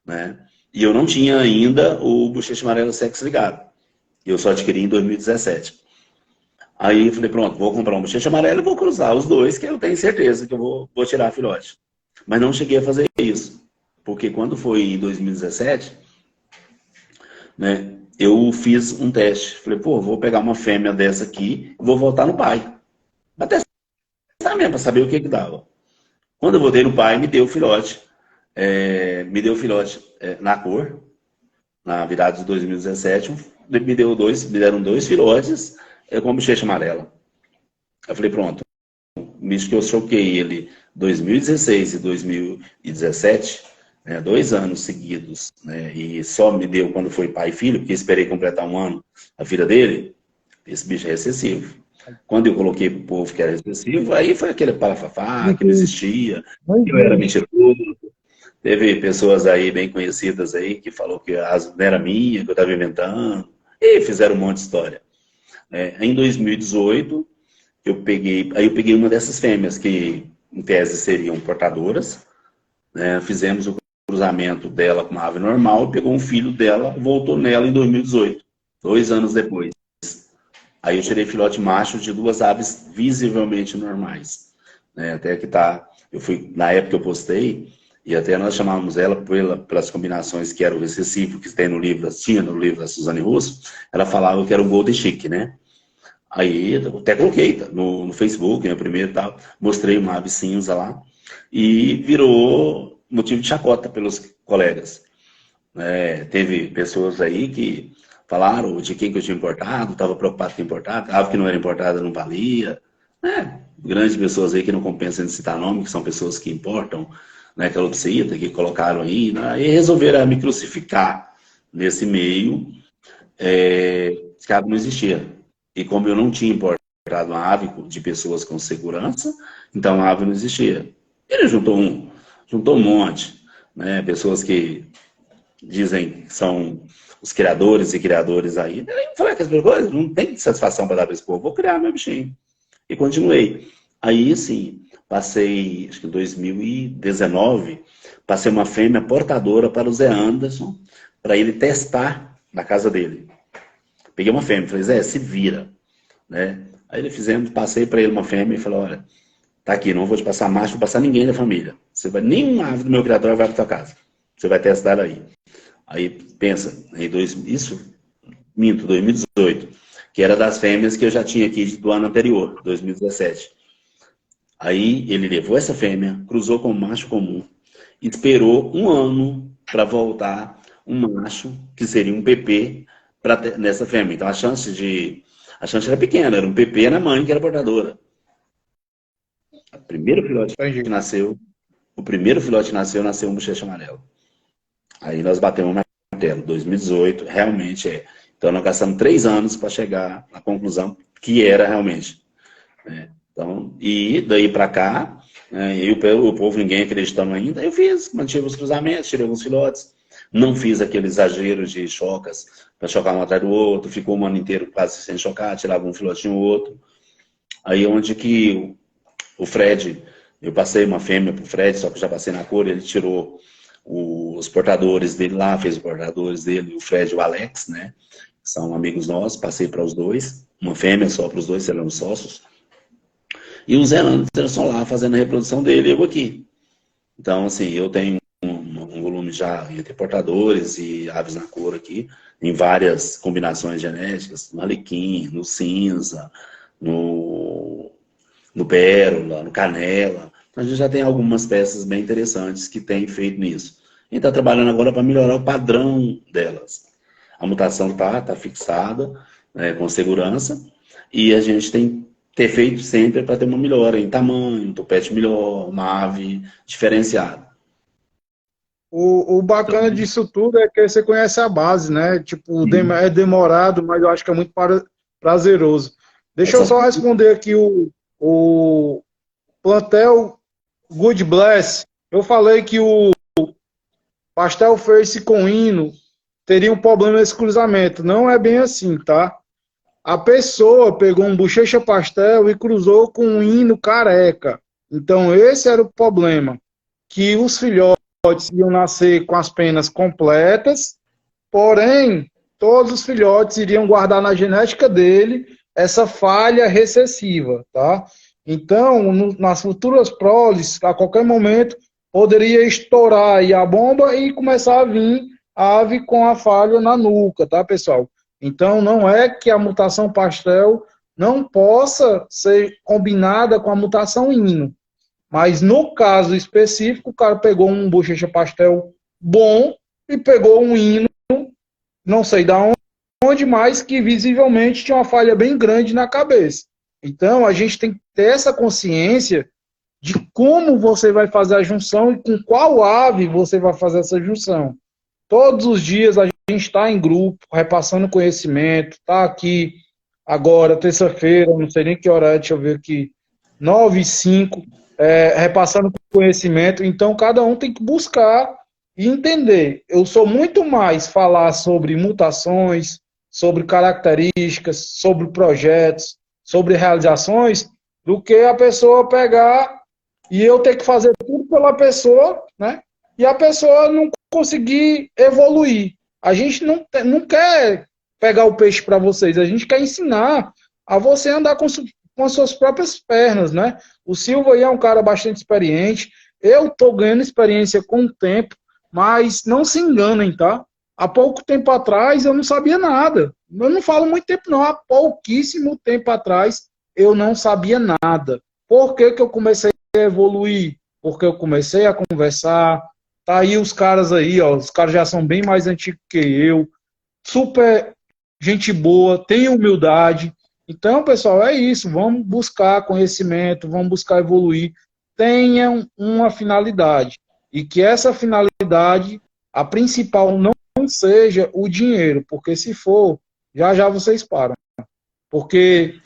Né? E eu não tinha ainda o bochecha amarela sexo ligado. Eu só adquiri em 2017. Aí eu falei, pronto, vou comprar um bochecha amarela e vou cruzar os dois, que eu tenho certeza que eu vou tirar a filhote. Mas não cheguei a fazer isso. Porque quando foi em 2017, né, eu fiz um teste. Falei, pô, vou pegar uma fêmea dessa aqui e vou voltar no pai. Pra testar mesmo, pra saber o que dava. Quando eu voltei no pai, me deu filhote. Na cor, na virada de 2017, me deram 2 filhotes com bochecha amarela. Eu falei, pronto, nisso que eu choquei ele 2016 e 2017, né, 2 anos seguidos, né, e só me deu quando foi pai e filho, porque esperei completar 1 ano a filha dele, esse bicho é recessivo. Quando eu coloquei pro povo que era recessivo, aí foi aquele palafafá que não existia, que eu era mentiroso. Teve pessoas aí bem conhecidas aí que falou que a asa não era minha, que eu estava inventando, e fizeram um monte de história. Em 2018, eu peguei uma dessas fêmeas que, em tese, seriam portadoras, né? Fizemos o cruzamento dela com uma ave normal, pegou um filho dela, voltou nela em 2018, 2 anos depois. Aí eu tirei filhote macho de 2 aves visivelmente normais. Né? Até que tá, na época eu postei, e até nós chamávamos ela pelas combinações que era o recessivo, que tem tinha no livro da Suzane Russo, ela falava que era o Golden Chic, né? Aí até coloquei no Facebook, né, primeiro e tal, mostrei uma ave cinza lá, e virou motivo de chacota pelos colegas. Teve pessoas aí que falaram de quem que eu tinha importado, estava preocupado com importado, a ave que não era importada não valia. Grandes pessoas aí que não compensam de citar nome, que são pessoas que importam, né, calopsita, que colocaram aí, né, e resolveram me crucificar nesse meio, que a ave não existia. E como eu não tinha importado uma ave de pessoas com segurança, então a ave não existia. Ele juntou um monte, né, pessoas que dizem que são os criadores e criadores aí. Eu falei que as coisas não tem satisfação para dar para esse povo, vou criar meu bichinho. E continuei. Aí, sim, passei, acho que em 2019, passei uma fêmea portadora para o Zé Anderson, para ele testar na casa dele. Peguei uma fêmea, falei, Zé, se vira. Né? Aí passei para ele uma fêmea e falei, olha, tá aqui, não vou te passar macho, não vou passar ninguém da família. Nenhuma ave do meu criador vai para tua casa. Você vai testar ela aí. Aí, pensa, em 2018, que era das fêmeas que eu já tinha aqui do ano anterior, 2017. Aí ele levou essa fêmea, cruzou com um macho comum, esperou 1 ano para voltar um macho, que seria um PP, nessa fêmea. Então a chance era pequena, era um PP na mãe que era portadora. O primeiro filhote que nasceu, nasceu um bochecha amarelo. Aí nós batemos o martelo, 2018, realmente é. Então nós gastamos 3 anos para chegar à conclusão que era realmente. Né? Então, e daí para cá, e o povo, ninguém acreditando ainda, eu mantive os cruzamentos, tirei alguns filhotes, não fiz aquele exagero de chocas, para chocar um atrás do outro, ficou 1 ano inteiro quase sem chocar, tirava um filhotinho ou outro. Aí onde que o Fred, eu passei uma fêmea pro Fred, só que eu já passei na cor, ele tirou os portadores dele lá, fez os portadores dele, o Fred e o Alex, né? São amigos nossos, passei para os dois, uma fêmea só para os dois, eram sócios. E o Zé Anderson lá fazendo a reprodução dele, eu aqui. Então, assim, eu tenho um volume já ia ter portadores e aves na cor aqui, em várias combinações genéticas, no alecrim, no cinza, no pérola, no canela. Então, a gente já tem algumas peças bem interessantes que têm feito nisso. E está trabalhando agora para melhorar o padrão delas. A mutação tá fixada, né, com segurança, e a gente tem que ter feito sempre para ter uma melhora em tamanho, um topete melhor, uma ave diferenciada. O bacana disso tudo é que você conhece a base, né? Tipo, é demorado, mas eu acho que é muito prazeroso. Deixa eu só responder aqui o plantel Good Bless. Eu falei que o pastel face com hino teria um problema nesse cruzamento. Não é bem assim, tá? A pessoa pegou um bochecha pastel e cruzou com um hino careca. Então, esse era o problema. Que os filhotes iam nascer com as penas completas, porém, todos os filhotes iriam guardar na genética dele essa falha recessiva, tá? Então, nas futuras proles, a qualquer momento, poderia estourar aí a bomba e começar a vir a ave com a falha na nuca, tá, pessoal? Então, não é que a mutação pastel não possa ser combinada com a mutação hino. Mas no caso específico, o cara pegou um bochecha pastel bom e pegou um hino, não sei da onde, mas que visivelmente tinha uma falha bem grande na cabeça. Então, a gente tem que ter essa consciência de como você vai fazer a junção e com qual ave você vai fazer essa junção. Todos os dias a gente está em grupo, repassando conhecimento, está aqui agora, terça-feira, não sei nem que hora é, deixa eu ver aqui, 9h05, repassando conhecimento. Então, cada um tem que buscar e entender. Eu sou muito mais falar sobre mutações, sobre características, sobre projetos, sobre realizações, do que a pessoa pegar e eu ter que fazer tudo pela pessoa, né? E a pessoa não conseguir evoluir. A gente não quer pegar o peixe para vocês, a gente quer ensinar a você andar com as suas próprias pernas, né? O Silva aí é um cara bastante experiente, eu estou ganhando experiência com o tempo, mas não se enganem, tá? Há pouco tempo atrás eu não sabia nada. Eu não falo muito tempo não, há pouquíssimo tempo atrás eu não sabia nada. Por que que eu comecei a evoluir? Porque eu comecei a conversar. Tá aí os caras aí, ó, os caras já são bem mais antigos que eu, super gente boa, tem humildade. Então, pessoal, é isso, vamos buscar conhecimento, vamos buscar evoluir, tenham uma finalidade, e que essa finalidade, a principal, não seja o dinheiro, porque se for, já já vocês param. Porque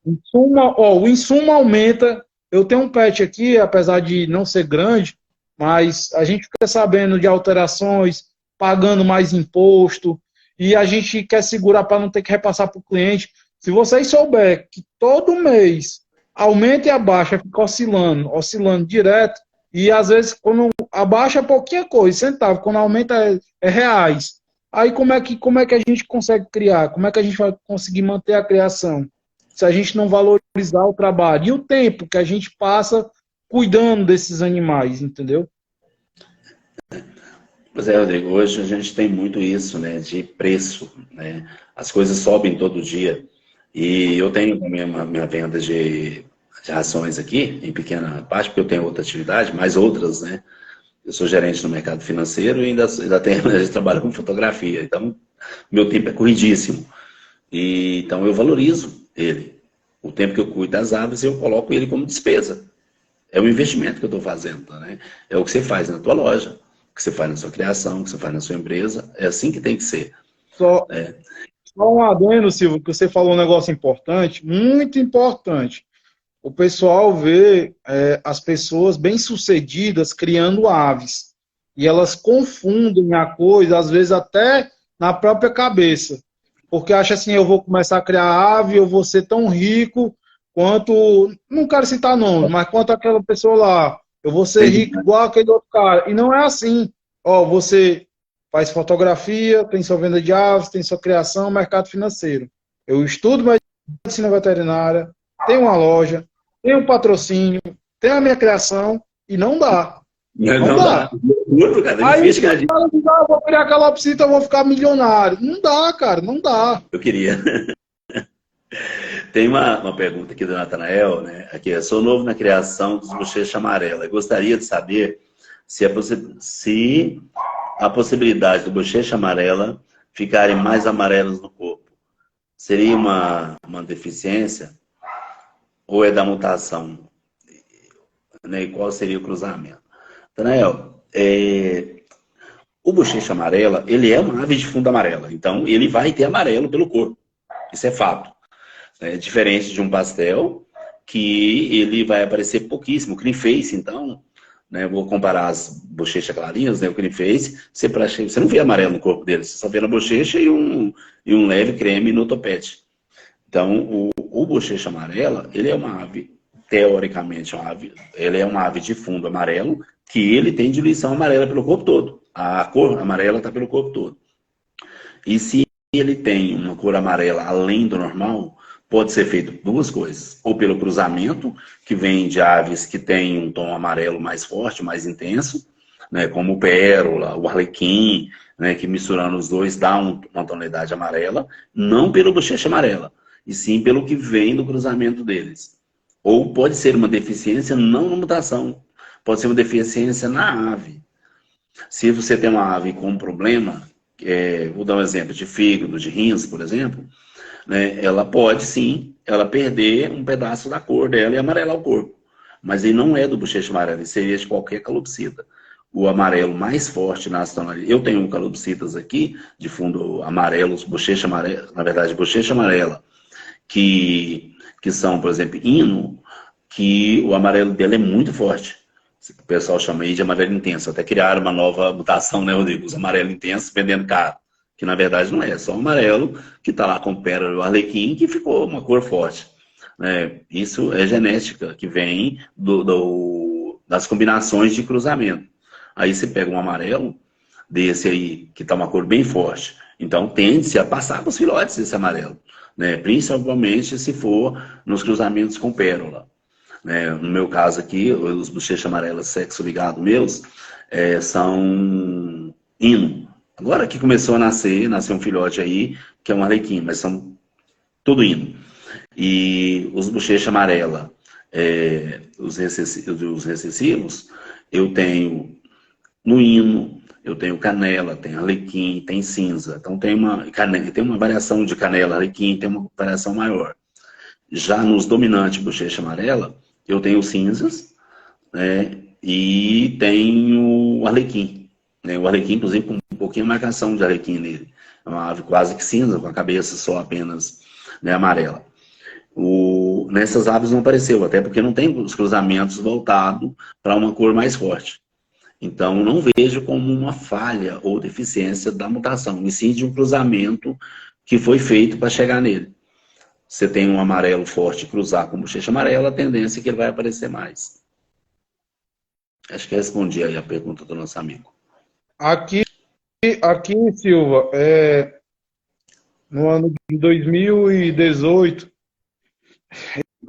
o insumo aumenta. Eu tenho um pet aqui, apesar de não ser grande, mas a gente fica sabendo de alterações, pagando mais imposto, e a gente quer segurar para não ter que repassar para o cliente. Se vocês souberem que todo mês aumenta e abaixa, fica oscilando direto, e às vezes quando abaixa pouquinha coisa, centavo, quando aumenta é reais. Aí como é que a gente consegue criar? Como é que a gente vai conseguir manter a criação? Se a gente não valorizar o trabalho e o tempo que a gente passa cuidando desses animais, entendeu? Pois é, Rodrigo, hoje a gente tem muito isso, né, de preço, né? As coisas sobem todo dia. E eu tenho também minha venda de rações aqui, em pequena parte, porque eu tenho outra atividade, mais outras, né? Eu sou gerente no mercado financeiro e ainda tenho, a gente trabalha com fotografia, então meu tempo é corridíssimo. E, então eu valorizo ele. O tempo que eu cuido das aves, eu coloco ele como despesa. É um investimento que eu estou fazendo, né? É o que você faz na tua loja, o que você faz na sua criação, o que você faz na sua empresa. É assim que tem que ser. Só um adendo, Silvio, que você falou um negócio importante, muito importante. O pessoal vê as pessoas bem-sucedidas criando aves. E elas confundem a coisa, às vezes até na própria cabeça. Porque acha assim, eu vou começar a criar ave, eu vou ser tão rico quanto, não quero citar nomes, mas quanto aquela pessoa lá. Eu vou ser rico igual aquele outro cara. E não é assim. Ó, você faz fotografia, tem sua venda de aves, tem sua criação, mercado financeiro. Eu estudo medicina veterinária, tenho uma loja, tenho um patrocínio, tenho a minha criação e não dá. Não dá. curto, cara. É Aí difícil, os cara. caras dizem, eu vou criar calopsita, eu vou ficar milionário. Não dá, cara, não dá. Eu queria. Tem uma pergunta aqui do Natanael, né? Aqui, eu sou novo na criação dos bochechas amarela. Eu gostaria de saber se a possibilidade do bochecha amarela ficarem mais amarelos no corpo seria uma deficiência ou é da mutação? Né? E qual seria o cruzamento? Natanael, o bochecha amarela, ele é uma ave de fundo amarela. Então, ele vai ter amarelo pelo corpo. Isso é fato. É diferente de um pastel, que ele vai aparecer pouquíssimo. O cream face, então, né, vou comparar as bochechas clarinhas, né, o cream face, você não vê amarelo no corpo dele, você só vê na bochecha e um leve creme no topete. Então, o bochecha amarela, ele é uma ave, teoricamente, ele é uma ave de fundo amarelo, que ele tem diluição amarela pelo corpo todo. A cor amarela está pelo corpo todo. E se ele tem uma cor amarela além do normal, pode ser feito duas coisas. Ou pelo cruzamento, que vem de aves que têm um tom amarelo mais forte, mais intenso, né, como o pérola, o arlequim, né, que misturando os dois dá uma tonalidade amarela, não pelo bochecha amarela, e sim pelo que vem do cruzamento deles. Ou pode ser uma deficiência não na mutação, pode ser uma deficiência na ave. Se você tem uma ave com um problema, vou dar um exemplo de fígado, de rins, por exemplo, né, ela pode sim, ela perder um pedaço da cor dela e amarelar o corpo. Mas ele não é do bochecha amarela, ele seria de qualquer calopsita. O amarelo mais forte nas tonalidades. Eu tenho calopsitas aqui, de fundo amarelos, bochecha amarela, na verdade, bochecha amarela, que são, por exemplo, hino, que o amarelo dele é muito forte. O pessoal chama aí de amarelo intenso. Até criaram uma nova mutação, né, Rodrigo? Os amarelo intenso vendendo caro. Que na verdade não é, só o amarelo que está lá com o pérola e o arlequim, que ficou uma cor forte. Isso é genética, que vem das combinações de cruzamento. Aí você pega um amarelo desse aí, que está uma cor bem forte. Então tende-se a passar para os filhotes esse amarelo. Né? Principalmente se for nos cruzamentos com pérola. No meu caso aqui, os bochechas amarelas sexo ligado meus, são hino. Agora que começou a nasceu um filhote aí, que é um arlequim, mas são tudo hino. E os bochechas amarela, os recessivos, eu tenho no hino, eu tenho canela, tem arlequim, tem cinza. Então tem uma variação de canela, arlequim, tem uma variação maior. Já nos dominantes bochecha amarela, eu tenho cinzas, né, e tenho arlequim. O arlequim, inclusive, com um pouquinho de marcação de arlequim nele. É uma ave quase que cinza, com a cabeça só apenas, né, amarela. Nessas aves não apareceu, até porque não tem os cruzamentos voltados para uma cor mais forte. Então, não vejo como uma falha ou deficiência da mutação, e sim de um cruzamento que foi feito para chegar nele. Você tem um amarelo forte cruzar com bochecha amarela, a tendência é que ele vai aparecer mais. Acho que respondi aí a pergunta do nosso amigo. Aqui, Silva, no ano de 2018,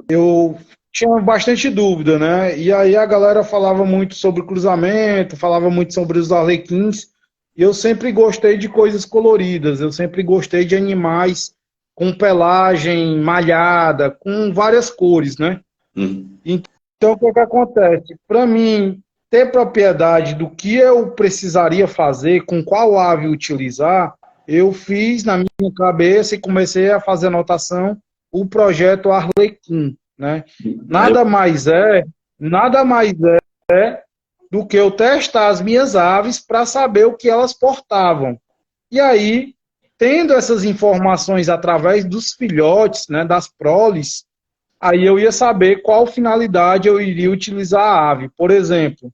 eu tinha bastante dúvida, né? E aí a galera falava muito sobre cruzamento, falava muito sobre os arlequins, e eu sempre gostei de coisas coloridas, eu sempre gostei de animais com pelagem malhada, com várias cores, né? Então, o que acontece? Para mim, ter propriedade do que eu precisaria fazer, com qual ave utilizar, eu fiz na minha cabeça e comecei a fazer anotação o projeto Arlequim, né? Nada mais é do que eu testar as minhas aves para saber o que elas portavam. E aí, tendo essas informações através dos filhotes, né, das proles, aí eu ia saber qual finalidade eu iria utilizar a ave. Por exemplo,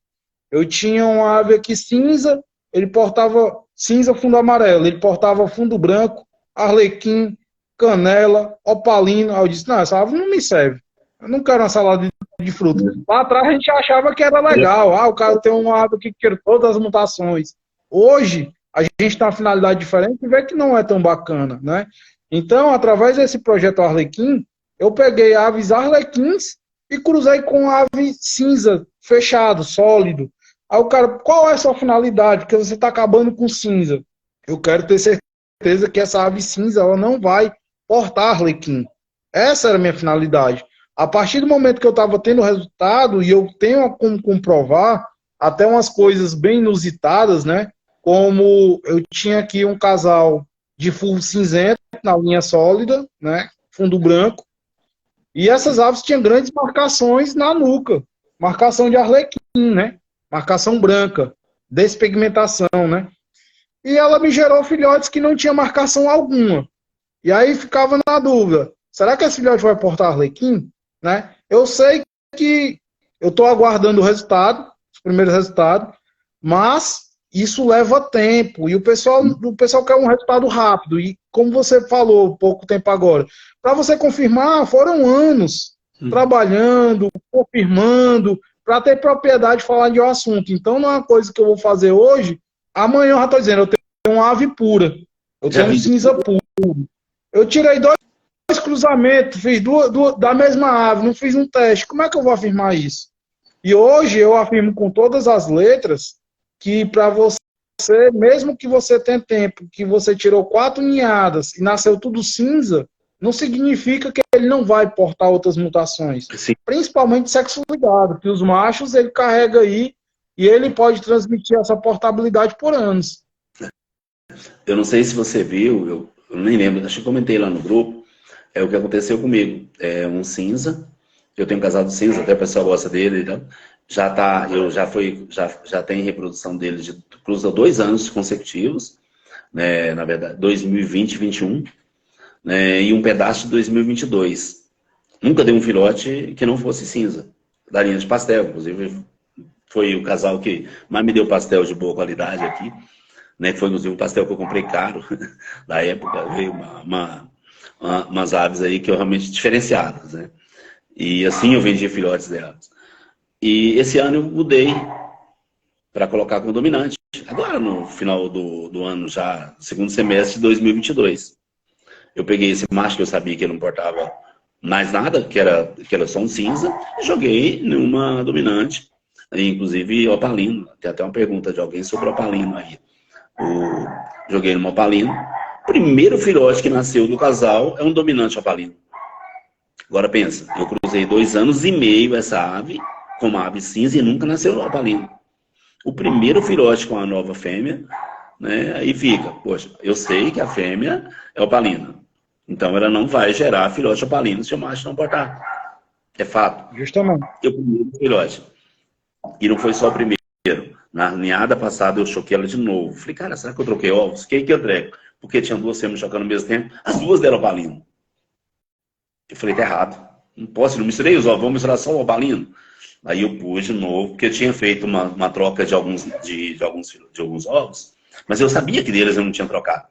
eu tinha uma ave aqui cinza, ele portava cinza fundo amarelo, ele portava fundo branco, arlequim, canela, opalino. Aí eu disse, não, essa ave não me serve. Eu não quero uma salada de frutas. Lá atrás a gente achava que era legal. O cara tem uma ave que quer todas as mutações. Hoje, a gente tem uma finalidade diferente e vê que não é tão bacana, né? Então, através desse projeto Arlequim, eu peguei aves arlequins e cruzei com ave cinza, fechado, sólido. Aí o cara, qual é a sua finalidade? Porque você está acabando com cinza. Eu quero ter certeza que essa ave cinza ela não vai portar arlequim. Essa era a minha finalidade. A partir do momento que eu estava tendo resultado, e eu tenho como comprovar até umas coisas bem inusitadas, né? Como eu tinha aqui um casal de full cinzento na linha sólida, né? Fundo branco. E essas aves tinham grandes marcações na nuca. Marcação de arlequim, né? Marcação branca. Despigmentação, né? E ela me gerou filhotes que não tinha marcação alguma. E aí ficava na dúvida, será que esse filhote vai portar arlequim? Né? Eu sei que eu estou aguardando o resultado, os primeiros resultados, mas isso leva tempo, e o pessoal quer um resultado rápido, e como você falou pouco tempo agora, para você confirmar, foram anos trabalhando, confirmando, para ter propriedade de falar de um assunto. Então não é uma coisa que eu vou fazer hoje, amanhã eu já estou dizendo, eu tenho uma ave pura, eu tenho um cinza puro. Eu tirei 2 cruzamentos, fiz da mesma ave, não fiz um teste. Como é que eu vou afirmar isso? E hoje eu afirmo com todas as letras que para você, mesmo que você tenha tempo, que você tirou 4 ninhadas e nasceu tudo cinza, não significa que ele não vai portar outras mutações. Sim. Principalmente sexo ligado, que os machos ele carrega aí e ele pode transmitir essa portabilidade por anos. Eu não sei se você viu, eu nem lembro, acho que comentei lá no grupo, é o que aconteceu comigo. É um cinza, eu tenho um casado cinza, até o pessoal gosta dele, então, já tem reprodução dele, cruza 2 anos consecutivos, né, na verdade, 2020 e 2021, né, e um pedaço de 2022. Nunca dei um filhote que não fosse cinza, da linha de pastel, inclusive foi o casal que mais me deu pastel de boa qualidade aqui, né, que foi inclusive um pastel que eu comprei caro, da época, veio umas aves aí que eu realmente diferenciadas, né, e assim eu vendia filhotes delas. E esse ano eu mudei para colocar como dominante, agora no final do ano já, segundo semestre de 2022. Eu peguei esse macho que eu sabia que não portava mais nada, que era só um cinza, e joguei numa dominante, inclusive opalino. Tem até uma pergunta de alguém sobre opalino aí. Joguei numa opalino. Primeiro filhote que nasceu do casal é um dominante opalino. Agora pensa, eu cruzei 2 anos e meio essa ave com uma ave cinza e nunca nasceu no opalino. O primeiro filhote com a nova fêmea, né, aí fica, poxa, eu sei que a fêmea é opalina. Então ela não vai gerar filhote opalino se o macho não portar. É fato. Justamente. Eu primeiro filhote. E não foi só o primeiro. Na ninhada passada eu choquei ela de novo. Falei, cara, será que eu troquei ovos? O que eu treco? Porque tinha 2 fêmeas chocando ao mesmo tempo. As 2 deram opalino. Eu falei, tá errado. Não posso, não misturei os ovos, vou misturar só o opalino. Aí eu pus de novo, porque eu tinha feito uma troca de alguns ovos, mas eu sabia que deles eu não tinha trocado.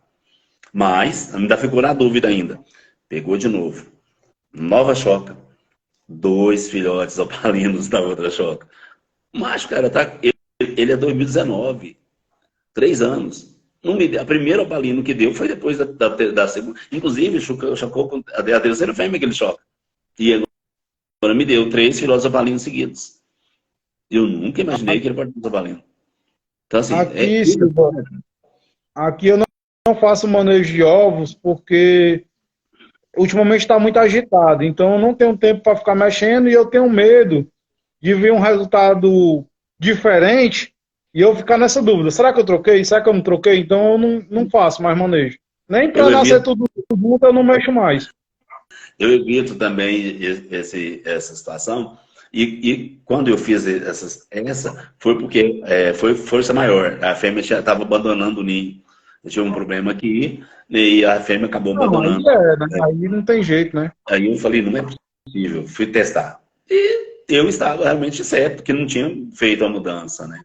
Mas ainda ficou na dúvida ainda. Pegou de novo. Nova choca. 2 filhotes opalinos da outra choca. Mas, cara, ele é 2019. 3 anos. Não me deu, a primeira opalino que deu foi depois da segunda. Inclusive, chocou com a terceira fêmea que ele choca. E agora me deu 3 filhotes opalinos seguidos. Eu nunca imaginei que ele pode ter opalino. Então, assim... Aqui eu não faço manejo de ovos porque ultimamente está muito agitado. Então eu não tenho tempo para ficar mexendo e eu tenho medo de ver um resultado diferente e eu ficar nessa dúvida. Será que eu troquei? Será que eu não troquei? Então eu não faço mais manejo. Nem para nascer tudo junto eu não mexo mais. Eu evito também essa situação. E quando eu fiz essa foi porque foi força maior. A fêmea já estava abandonando o ninho. Eu tive um problema aqui e a fêmea acabou abandonando. Né? Aí não tem jeito, né? Aí eu falei, não é possível. Fui testar. E eu estava realmente certo, que não tinha feito a mudança, né?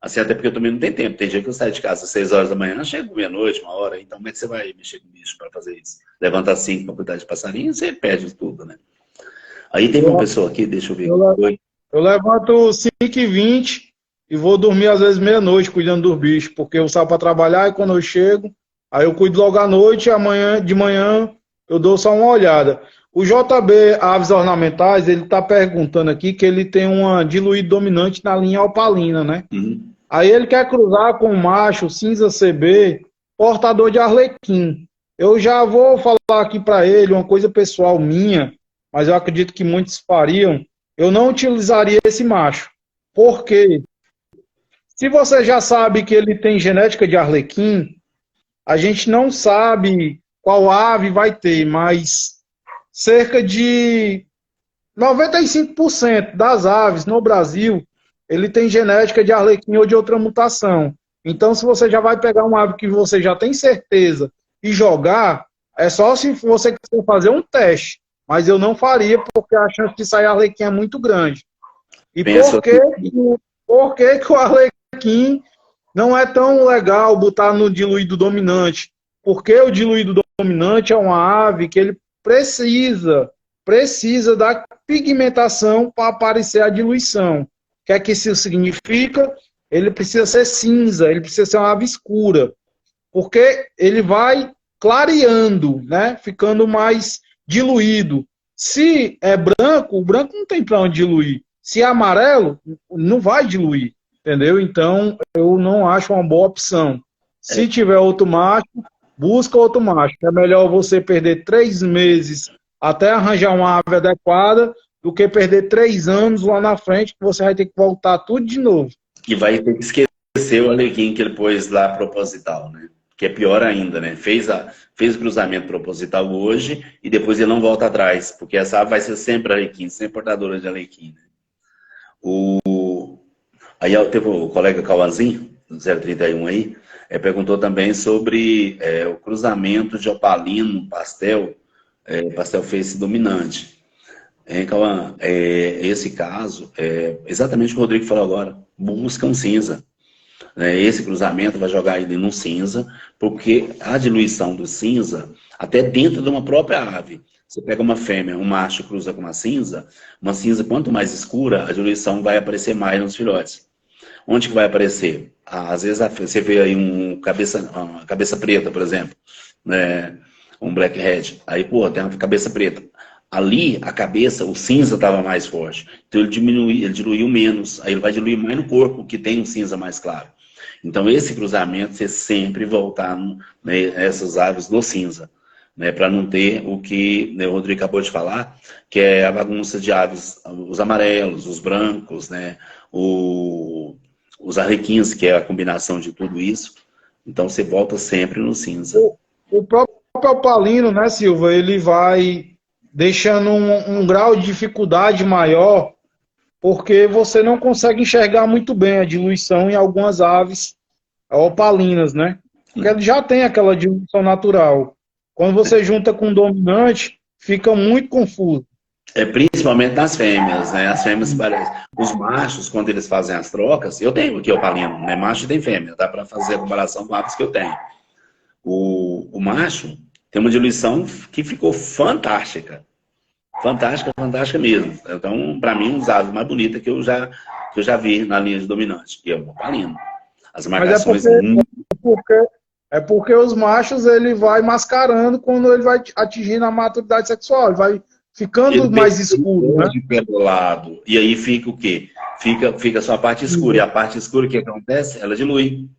Assim, até porque eu também não tenho tempo. Tem dia que eu saio de casa às 6 horas da manhã, chego meia-noite, 1 hora. Então, como é que você vai mexer com bicho para fazer isso? Levanta às 5 para cuidar de passarinho, você perde tudo, né? Aí tem uma pessoa aqui, deixa eu ver. Eu levanto 5h20 e vou dormir às vezes meia-noite cuidando dos bichos, porque eu saio para trabalhar e quando eu chego, aí eu cuido logo à noite e de manhã eu dou só uma olhada. O JB Aves Ornamentais, ele está perguntando aqui que ele tem uma diluído dominante na linha opalina, né? Uhum. Aí ele quer cruzar com o macho cinza CB, portador de arlequim. Eu já vou falar aqui para ele uma coisa pessoal minha, mas eu acredito que muitos fariam. Eu não utilizaria esse macho. Por quê? Se você já sabe que ele tem genética de arlequim, a gente não sabe qual ave vai ter, mas cerca de 95% das aves no Brasil, ele tem genética de arlequim ou de outra mutação. Então, se você já vai pegar uma ave que você já tem certeza e jogar, é só se você quiser fazer um teste. Mas eu não faria, porque a chance de sair arlequim é muito grande. E por que o arlequim não é tão legal botar no diluído dominante? Porque o diluído dominante é uma ave que ele precisa da pigmentação para aparecer a diluição. O que é que isso significa? Ele precisa ser cinza, ele precisa ser uma ave escura, porque ele vai clareando, né? Ficando mais diluído. Se é branco, o branco não tem para onde diluir. Se é amarelo, não vai diluir, entendeu? Então, eu não acho uma boa opção. Se tiver outro macho, busca outro macho. É melhor você perder 3 meses até arranjar uma ave adequada do que perder 3 anos lá na frente, que você vai ter que voltar tudo de novo. E vai ter que esquecer o arlequim que ele pôs lá proposital, né? Que é pior ainda, né? Fez o cruzamento proposital hoje e depois ele não volta atrás, porque essa ave vai ser sempre arlequim, sempre portadora de arlequim, né? Aí teve o colega Cauãzinho, 031 aí, perguntou também sobre o cruzamento de opalino, pastel face dominante. Cauã, esse caso, exatamente o que o Rodrigo falou agora, busca um cinza. Esse cruzamento vai jogar ele num cinza, porque a diluição do cinza, até dentro de uma própria ave, você pega uma fêmea, um macho cruza com uma cinza quanto mais escura, a diluição vai aparecer mais nos filhotes. Onde que vai aparecer? Às vezes você vê aí uma cabeça preta, por exemplo, né? Um blackhead, aí pô, tem uma cabeça preta. Ali, a cabeça, o cinza estava mais forte. Então ele diluiu menos. Aí ele vai diluir mais no corpo, que tem um cinza mais claro. Então esse cruzamento, você sempre voltar essas aves no cinza. Né, para não ter o que o Rodrigo acabou de falar, que é a bagunça de aves, os amarelos, os brancos, né, os arlequins, que é a combinação de tudo isso. Então você volta sempre no cinza. O próprio opalino, né, Silva, ele vai deixando um grau de dificuldade maior, porque você não consegue enxergar muito bem a diluição em algumas aves opalinas, né? Porque ele já tem aquela diluição natural. Quando você junta com dominante, fica muito confuso. Principalmente nas fêmeas, né? As fêmeas parecem. Os machos, quando eles fazem as trocas, eu tenho aqui opalino, né? Macho tem fêmea, dá para fazer a comparação com aves que eu tenho. O macho tem uma diluição que ficou fantástica. Fantástica mesmo. Então, para mim, um dos aves mais bonitas que eu já vi na linha de dominante, que é o opalino. As marcações... É porque os machos, ele vai mascarando quando ele vai atingindo a maturidade sexual. Ele vai ficando mais escuro, né? De perolado. E aí fica o quê? Fica só a parte escura. E a parte escura, o que acontece? Ela dilui.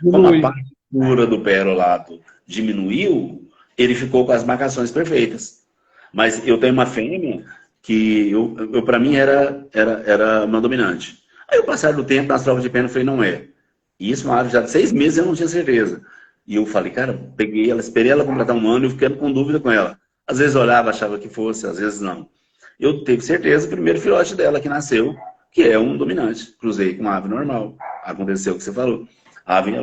Como a parte escura do perolado diminuiu, ele ficou com as marcações perfeitas. Mas eu tenho uma fêmea que, para mim, era uma dominante. Aí, ao passar do tempo, nas provas de pena, eu falei, não é. E isso, uma ave já de 6 meses, eu não tinha certeza. E eu falei, cara, peguei ela, esperei ela completar 1 ano e eu fiquei com dúvida com ela. Às vezes olhava, achava que fosse, às vezes não. Eu tive certeza, o primeiro filhote dela que nasceu, que é um dominante. Cruzei com uma ave normal. Aconteceu o que você falou. A ave,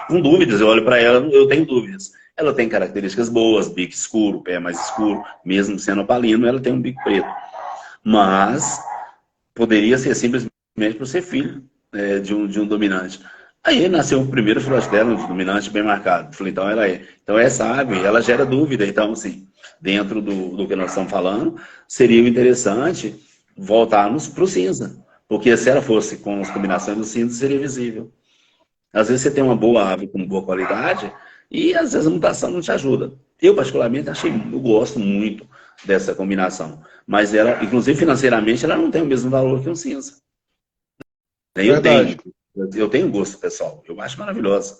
com dúvidas, eu olho para ela, eu tenho dúvidas. Ela tem características boas, bico escuro, pé mais escuro, mesmo sendo opalino, ela tem um bico preto. Mas poderia ser simplesmente por ser filho de um dominante. Aí nasceu o primeiro filhote dela, um dominante bem marcado. Falei, então ela é. Então essa ave, ela gera dúvida. Então, assim, dentro do que nós estamos falando, seria interessante voltarmos para o cinza. Porque se ela fosse com as combinações do cinza, seria visível. Às vezes você tem uma boa ave com boa qualidade e às vezes a mutação não te ajuda. Eu, particularmente, eu gosto muito dessa combinação. Mas ela, inclusive financeiramente, ela não tem o mesmo valor que um cinza. Verdade. Eu tenho gosto, pessoal. Eu acho maravilhosa.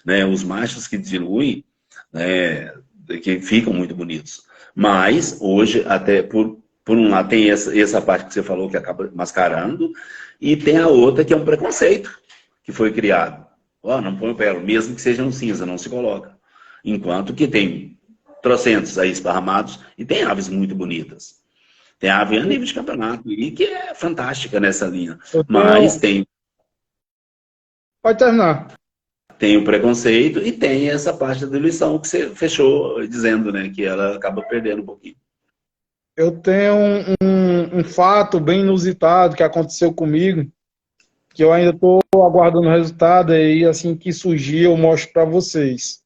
Né? Os machos que diluem, né, que ficam muito bonitos. Mas, hoje, até por um lado, tem essa parte que você falou que acaba mascarando, e tem a outra que é um preconceito que foi criado. Ó, não põe o pelo, mesmo que seja um cinza, não se coloca. Enquanto que tem trocentos aí esparramados e tem aves muito bonitas. Tem ave a nível de campeonato e que é fantástica nessa linha. Mas Pode terminar. tem o preconceito e tem essa parte da diluição que você fechou dizendo, né? Que ela acaba perdendo um pouquinho. Eu tenho um fato bem inusitado que aconteceu comigo, que eu ainda estou aguardando o resultado, e assim que surgir eu mostro para vocês.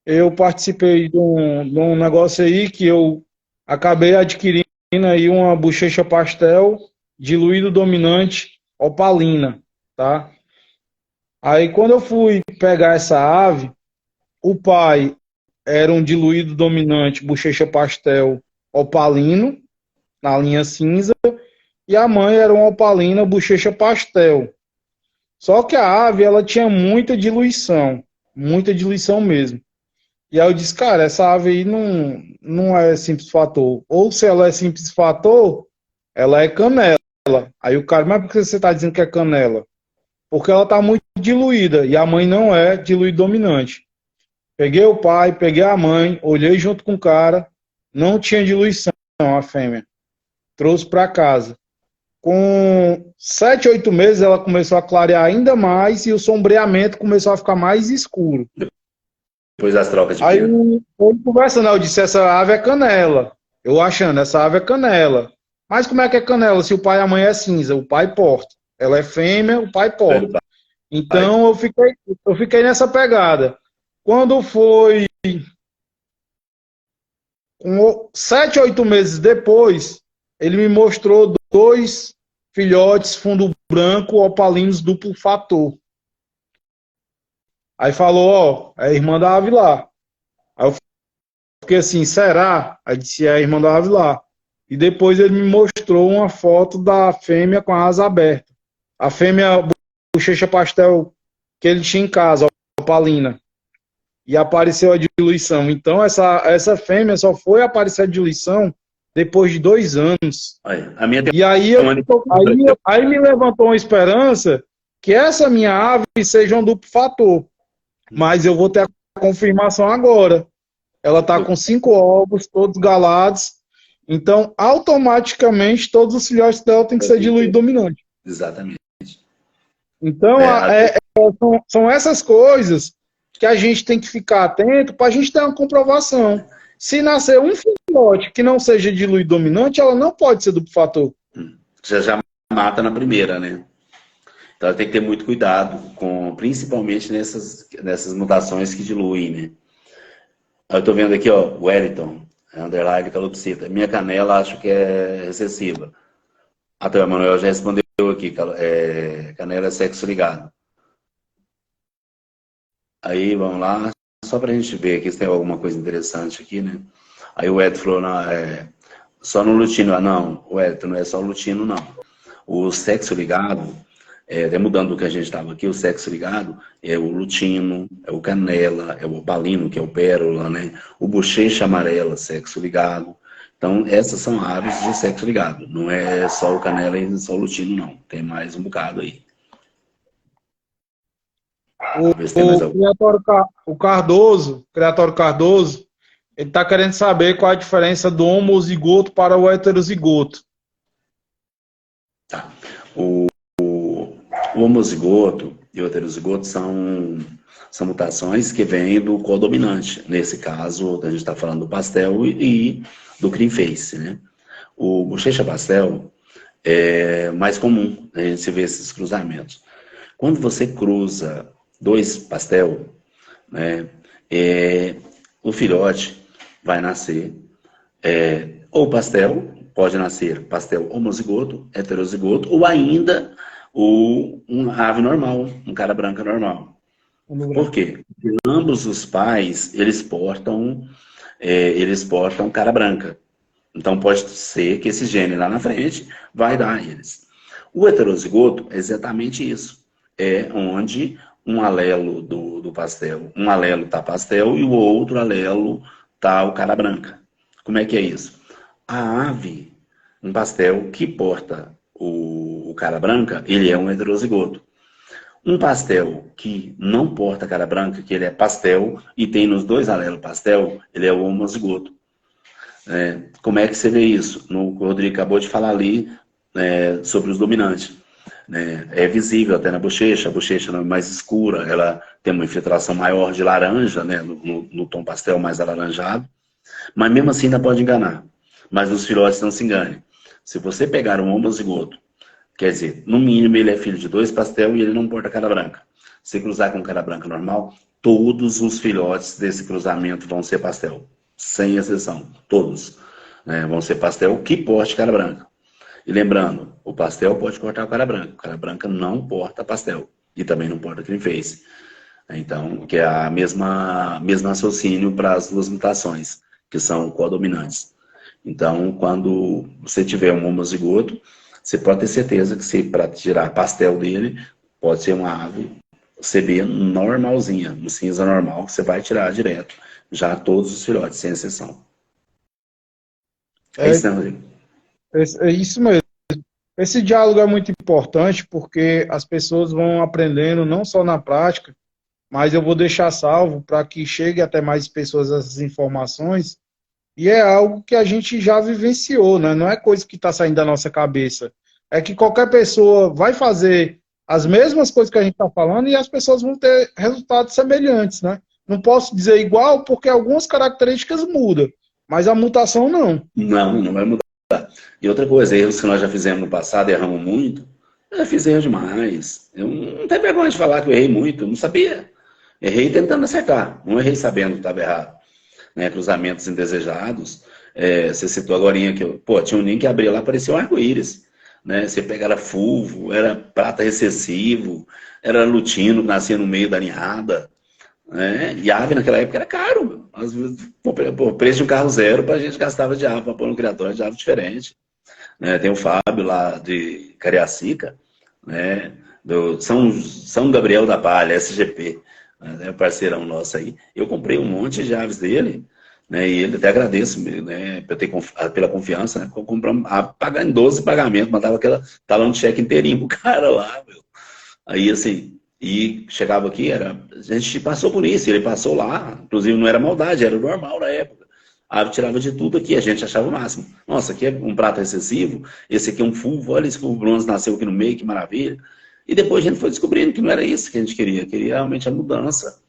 Eu participei de um negócio aí que eu acabei adquirindo aí uma bochecha pastel diluído dominante opalina, tá? Aí quando eu fui pegar essa ave, o pai era um diluído dominante bochecha pastel opalino, na linha cinza, e a mãe era uma opalina bochecha pastel. Só que a ave, ela tinha muita diluição mesmo. E aí eu disse, cara, essa ave aí não é simples fator. Ou se ela é simples fator, ela é canela. Aí o cara, mas por que você está dizendo que é canela? Porque ela está muito diluída, e a mãe não é diluído dominante. Peguei o pai, peguei a mãe, olhei junto com o cara, não tinha diluição a fêmea. Trouxe para casa. Com 7, 8 meses ela começou a clarear ainda mais e o sombreamento começou a ficar mais escuro. Depois das trocas de Aí pelo. eu conversando, eu disse, essa ave é canela. Eu achando, essa ave é canela. Mas como é que é canela se o pai e a mãe é cinza? O pai porta. Ela é fêmea, o pai porta. Então eu fiquei nessa pegada. Quando foi com 7, 8 meses depois, ele me mostrou 2 filhotes fundo branco opalinos duplo fator. Aí falou, ó, é a irmã da ave lá. Aí eu fiquei assim, será? Aí disse, é a irmã da ave lá. E depois ele me mostrou uma foto da fêmea com a asa aberta. A fêmea bochecha pastel que ele tinha em casa, opalina. E apareceu a diluição. Então essa fêmea só foi aparecer a diluição depois de 2 anos. A minha E aí, aí me levantou uma esperança que essa minha ave seja um duplo fator. Mas eu vou ter a confirmação agora. Ela está com 5 ovos, todos galados. Então, automaticamente, todos os filhotes dela têm que ser diluído dominante. Exatamente. Então, são essas coisas que a gente tem que ficar atento para a gente ter uma comprovação. Se nascer um filhote que não seja diluído dominante, ela não pode ser duplo fator. Você já mata na primeira, né? Então tem que ter muito cuidado, principalmente nessas mutações que diluem, né? Eu estou vendo aqui, ó, Wellington, underline calopsita. Minha canela acho que é recessiva. Até o Emanuel já respondeu aqui, canela é sexo ligado. Aí, vamos lá, só para a gente ver aqui se tem alguma coisa interessante aqui, né? Aí o Edson falou, não, só no lutino. Não, o Edson, não é só o lutino, não. O sexo ligado, até mudando do que a gente estava aqui, o sexo ligado é o lutino, é o canela, é o opalino, que é o pérola, né? O bochecha amarela, sexo ligado. Então, essas são aves de sexo ligado. Não é só o canela e só o lutino, não. Tem mais um bocado aí. O Criatório Cardoso, ele está querendo saber qual a diferença do homozigoto para o heterozigoto. Tá. O homozigoto e o heterozigoto são mutações que vêm do codominante. Nesse caso, a gente está falando do pastel e do cream face, né? O bochecha pastel é mais comum, né, a gente vê esses cruzamentos. Quando você cruza 2 pastel, né, o filhote vai nascer ou pastel, pode nascer pastel homozigoto, heterozigoto, ou ainda uma ave normal, um cara branca normal. Por quê? Porque ambos os pais, eles portam cara branca. Então pode ser que esse gene lá na frente vai dar a eles. O heterozigoto é exatamente isso. É onde um alelo do pastel, um alelo tá pastel e o outro alelo tá o cara branca. Como é que é isso? A ave, um pastel que porta o cara branca, ele é um heterozigoto. Um pastel que não porta cara branca, que ele é pastel e tem nos dois alelos pastel, ele é o homozigoto. Como é que você vê isso? O Rodrigo acabou de falar ali sobre os dominantes. É visível até na bochecha, a bochecha é mais escura, ela tem uma infiltração maior de laranja, né, no tom pastel mais alaranjado, mas mesmo assim ainda pode enganar. Mas os filhotes não se enganem. Se você pegar um homozigoto, quer dizer, no mínimo ele é filho de dois pastel e ele não porta cara branca. Se cruzar com cara branca normal, todos os filhotes desse cruzamento vão ser pastel. Sem exceção, todos. Vão ser pastel que porte cara branca. E lembrando, o pastel pode cortar o cara branca. O cara branca não porta pastel. E também não porta cream face. Então, que é a mesmo raciocínio para as duas mutações, que são codominantes. Então, quando você tiver um homozigoto, você pode ter certeza que se para tirar pastel dele, pode ser uma ave CB normalzinha, no cinza normal, que você vai tirar direto. Já todos os filhotes, sem exceção. É É, isso, né, Rodrigo? é isso mesmo. Esse diálogo é muito importante porque as pessoas vão aprendendo não só na prática, mas eu vou deixar salvo para que chegue até mais pessoas essas informações. E é algo que a gente já vivenciou, né? Não é coisa que está saindo da nossa cabeça. É que qualquer pessoa vai fazer as mesmas coisas que a gente está falando e as pessoas vão ter resultados semelhantes, né? Não posso dizer igual porque algumas características mudam, mas a mutação não. Não, não vai mudar. E outra coisa, erros que nós já fizemos no passado, erramos muito, eu já fiz erro demais. Eu não tenho vergonha de falar que eu errei muito, eu não sabia. Errei tentando acertar, não errei sabendo que estava errado. Cruzamentos indesejados. Você citou agora que tinha um ninho que abria lá, parecia um arco-íris. Você pega, era fulvo, era prata recessivo, era lutino que nascia no meio da ninhada. E ave naquela época era caro. Meu. Às vezes, o preço de um carro zero, a gente gastava de ave, para pôr no criatório de ave diferente. Tem o Fábio lá de Cariacica, do São Gabriel da Palha, SGP, parceirão nosso aí. Eu comprei um monte de aves dele, e ele até agradeço pela confiança, compramos, pagar em 12 pagamentos, mandava aquela talão de cheque inteirinho pro cara lá, meu. Aí assim, e chegava aqui, a gente passou por isso, ele passou lá, inclusive não era maldade, era normal na época. A ave tirava de tudo aqui, a gente achava o máximo. Nossa, aqui é um prato excessivo, esse aqui é um fulvo, olha esse fulvo bronze nasceu aqui no meio, que maravilha. E depois a gente foi descobrindo que não era isso que a gente queria realmente a mudança,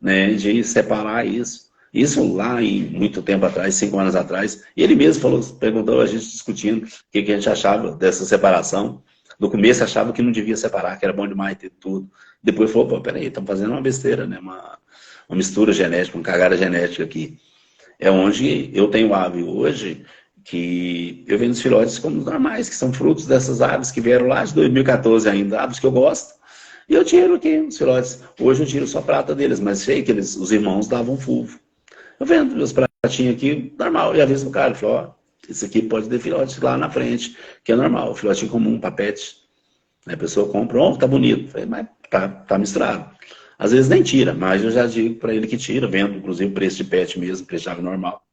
de separar isso. Isso lá em muito tempo atrás, 5 anos atrás, e ele mesmo falou, perguntou a gente discutindo o que a gente achava dessa separação. No começo achava que não devia separar, que era bom demais ter tudo. Depois falou, pô, peraí, estamos fazendo uma besteira, uma mistura genética, uma cagada genética aqui. É onde eu tenho ave hoje, que eu vendo os filhotes como os normais, que são frutos dessas aves que vieram lá de 2014 ainda, aves que eu gosto. E eu tiro aqui os filhotes. Hoje eu tiro só a prata deles, mas sei que os irmãos davam fulvo. Eu vendo meus pratinhos aqui, normal, e aviso pro cara, ele falou, ó, esse aqui pode ter filhote lá na frente, que é normal, filhote comum, papete. A pessoa compra, tá bonito. Falei, mas tá misturado. Às vezes nem tira, mas eu já digo para ele que tira, vendo, inclusive, preço de pet mesmo, preço de ave normal.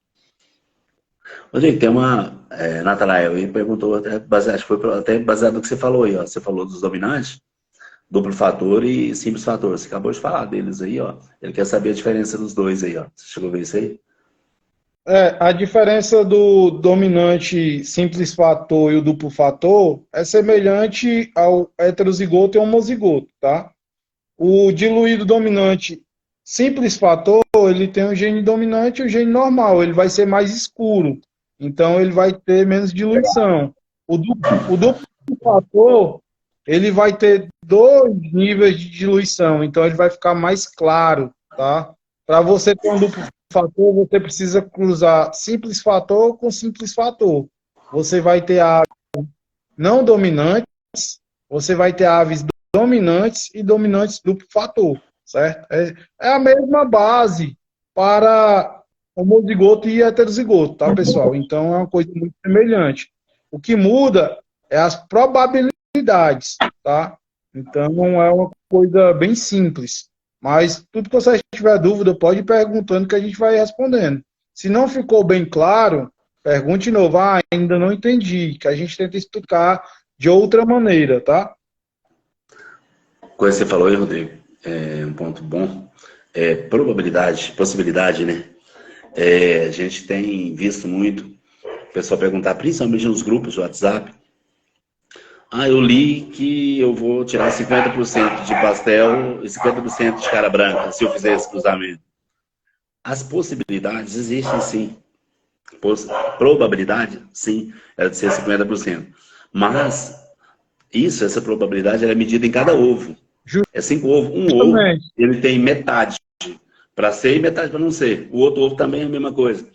Rodrigo, tem uma. Natanael aí perguntou, acho que foi até baseado no que você falou aí, ó. Você falou dos dominantes, duplo fator e simples fator. Você acabou de falar deles aí, ó. Ele quer saber a diferença dos dois aí, ó. Você chegou a ver isso aí? A diferença do dominante simples fator e o duplo fator é semelhante ao heterozigoto e homozigoto, tá? O diluído dominante simples fator, ele tem o gene dominante e o gene normal, ele vai ser mais escuro, então ele vai ter menos diluição. O duplo fator, ele vai ter 2 níveis de diluição, então ele vai ficar mais claro, tá? Para você ter um duplo fator, você precisa cruzar simples fator com simples fator. Você vai ter aves não dominantes, você vai ter aves dominantes e dominantes duplo fator, certo? É a mesma base para homozigoto e heterozigoto, tá, pessoal? Então é uma coisa muito semelhante. O que muda é as probabilidades, tá? Então é uma coisa bem simples. Mas tudo que você tiver dúvida, pode ir perguntando que a gente vai respondendo. Se não ficou bem claro, pergunte de novo. Ah, ainda não entendi, que a gente tenta explicar de outra maneira, tá? Coisa que você falou aí, Rodrigo, é um ponto bom. É probabilidade, possibilidade, né? A gente tem visto muito o pessoal perguntar, principalmente nos grupos de WhatsApp, eu li que eu vou tirar 50% de pastel e 50% de cara branca se eu fizer esse cruzamento. As possibilidades existem sim. Probabilidade, sim, é de ser 50%. Mas essa probabilidade é medida em cada ovo. É 5 ovos. Um ovo, ele tem metade para ser e metade para não ser. O outro ovo também é a mesma coisa.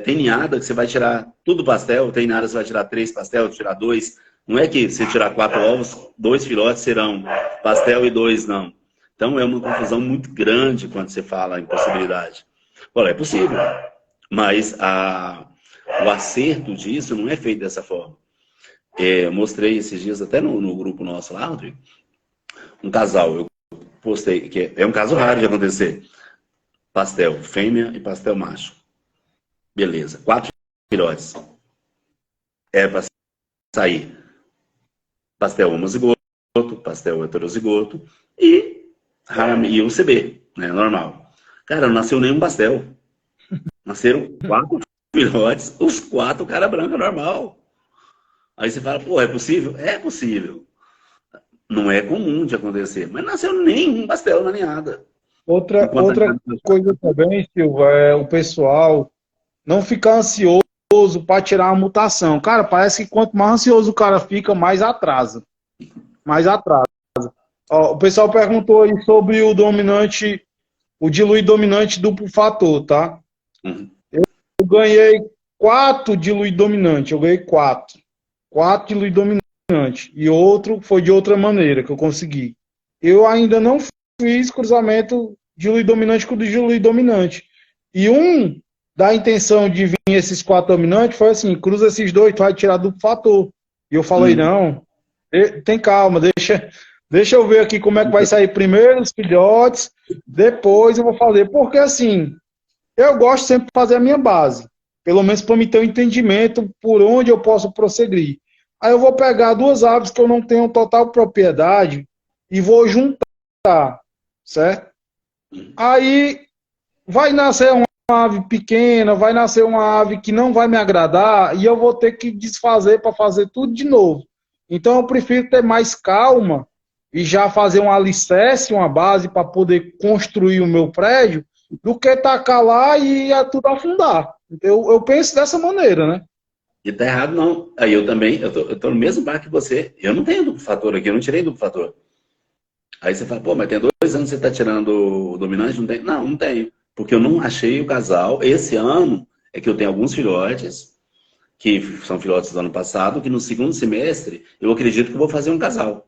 Tem ninhada que você vai tirar tudo pastel, tem ninhada que você vai tirar 3 pastel, tirar 2. Não é que se tirar 4 ovos, 2 filhotes serão pastel e 2 não. Então é uma confusão muito grande quando você fala em possibilidade. Olha, é possível, mas o acerto disso não é feito dessa forma. Eu mostrei esses dias até no grupo nosso lá, Rodrigo, um casal, eu postei, que é um caso raro de acontecer. Pastel fêmea e pastel macho. Beleza, 4 filhotes. É para sair pastel homozigoto, pastel heterozigoto e o CB, né, normal. Cara, não nasceu nenhum pastel. Nasceram 4 filhotes, os 4 cara branca normal. Aí você fala, pô, é possível? É possível. Não é comum de acontecer, mas nasceu nenhum pastel na ninhada. Outra coisa também, Silva, é o pessoal não ficar ansioso para tirar a mutação. Cara, parece que quanto mais ansioso o cara fica, mais atrasa. Mais atrasa. Ó, o pessoal perguntou aí sobre o dominante, o diluído dominante duplo fator, tá? Uhum. Eu ganhei 4 diluído dominante, eu ganhei 4. 4 diluído dominante. E outro foi de outra maneira que eu consegui. Eu ainda não fiz cruzamento diluído dominante com o diluído dominante. E da intenção de vir esses 4 dominantes foi assim, cruza esses dois, tu vai tirar duplo fator. E eu falei, não, tem calma, deixa eu ver aqui como é que vai sair primeiro os filhotes, depois eu vou fazer. Porque assim, eu gosto sempre de fazer a minha base, pelo menos para me ter um entendimento por onde eu posso prosseguir. Aí eu vou pegar 2 aves que eu não tenho total propriedade e vou juntar, certo? Aí vai nascer uma ave pequena, vai nascer uma ave que não vai me agradar e eu vou ter que desfazer para fazer tudo de novo. Então eu prefiro ter mais calma e já fazer um alicerce, uma base para poder construir o meu prédio, do que tacar lá e tudo afundar. Eu penso dessa maneira, né? E tá errado não. Aí eu também, eu tô no mesmo barco que você. Eu não tenho duplo fator aqui, eu não tirei duplo fator. Aí você fala, pô, mas tem 2 anos que você tá tirando o dominante? Não tem? Não, não tenho. Porque eu não achei o casal. Esse ano é que eu tenho alguns filhotes, que são filhotes do ano passado, que no segundo semestre eu acredito que eu vou fazer um casal.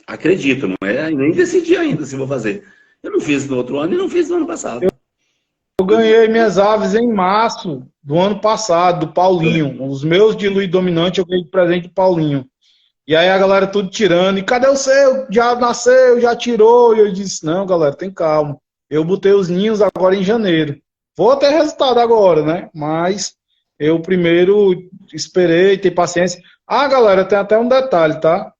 Acredito, não é? Nem decidi ainda se vou fazer. Eu não fiz no outro ano e não fiz no ano passado. Eu ganhei minhas aves em março do ano passado, do Paulinho. Os meus diluídos dominantes eu ganhei de presente do Paulinho. E aí a galera tudo tirando. E cadê o seu? Já nasceu, já tirou. E eu disse, não, galera, tem calma. Eu botei os ninhos agora em janeiro. Vou ter resultado agora, né? Mas eu primeiro esperei, ter paciência. Ah, galera, tem até um detalhe, tá?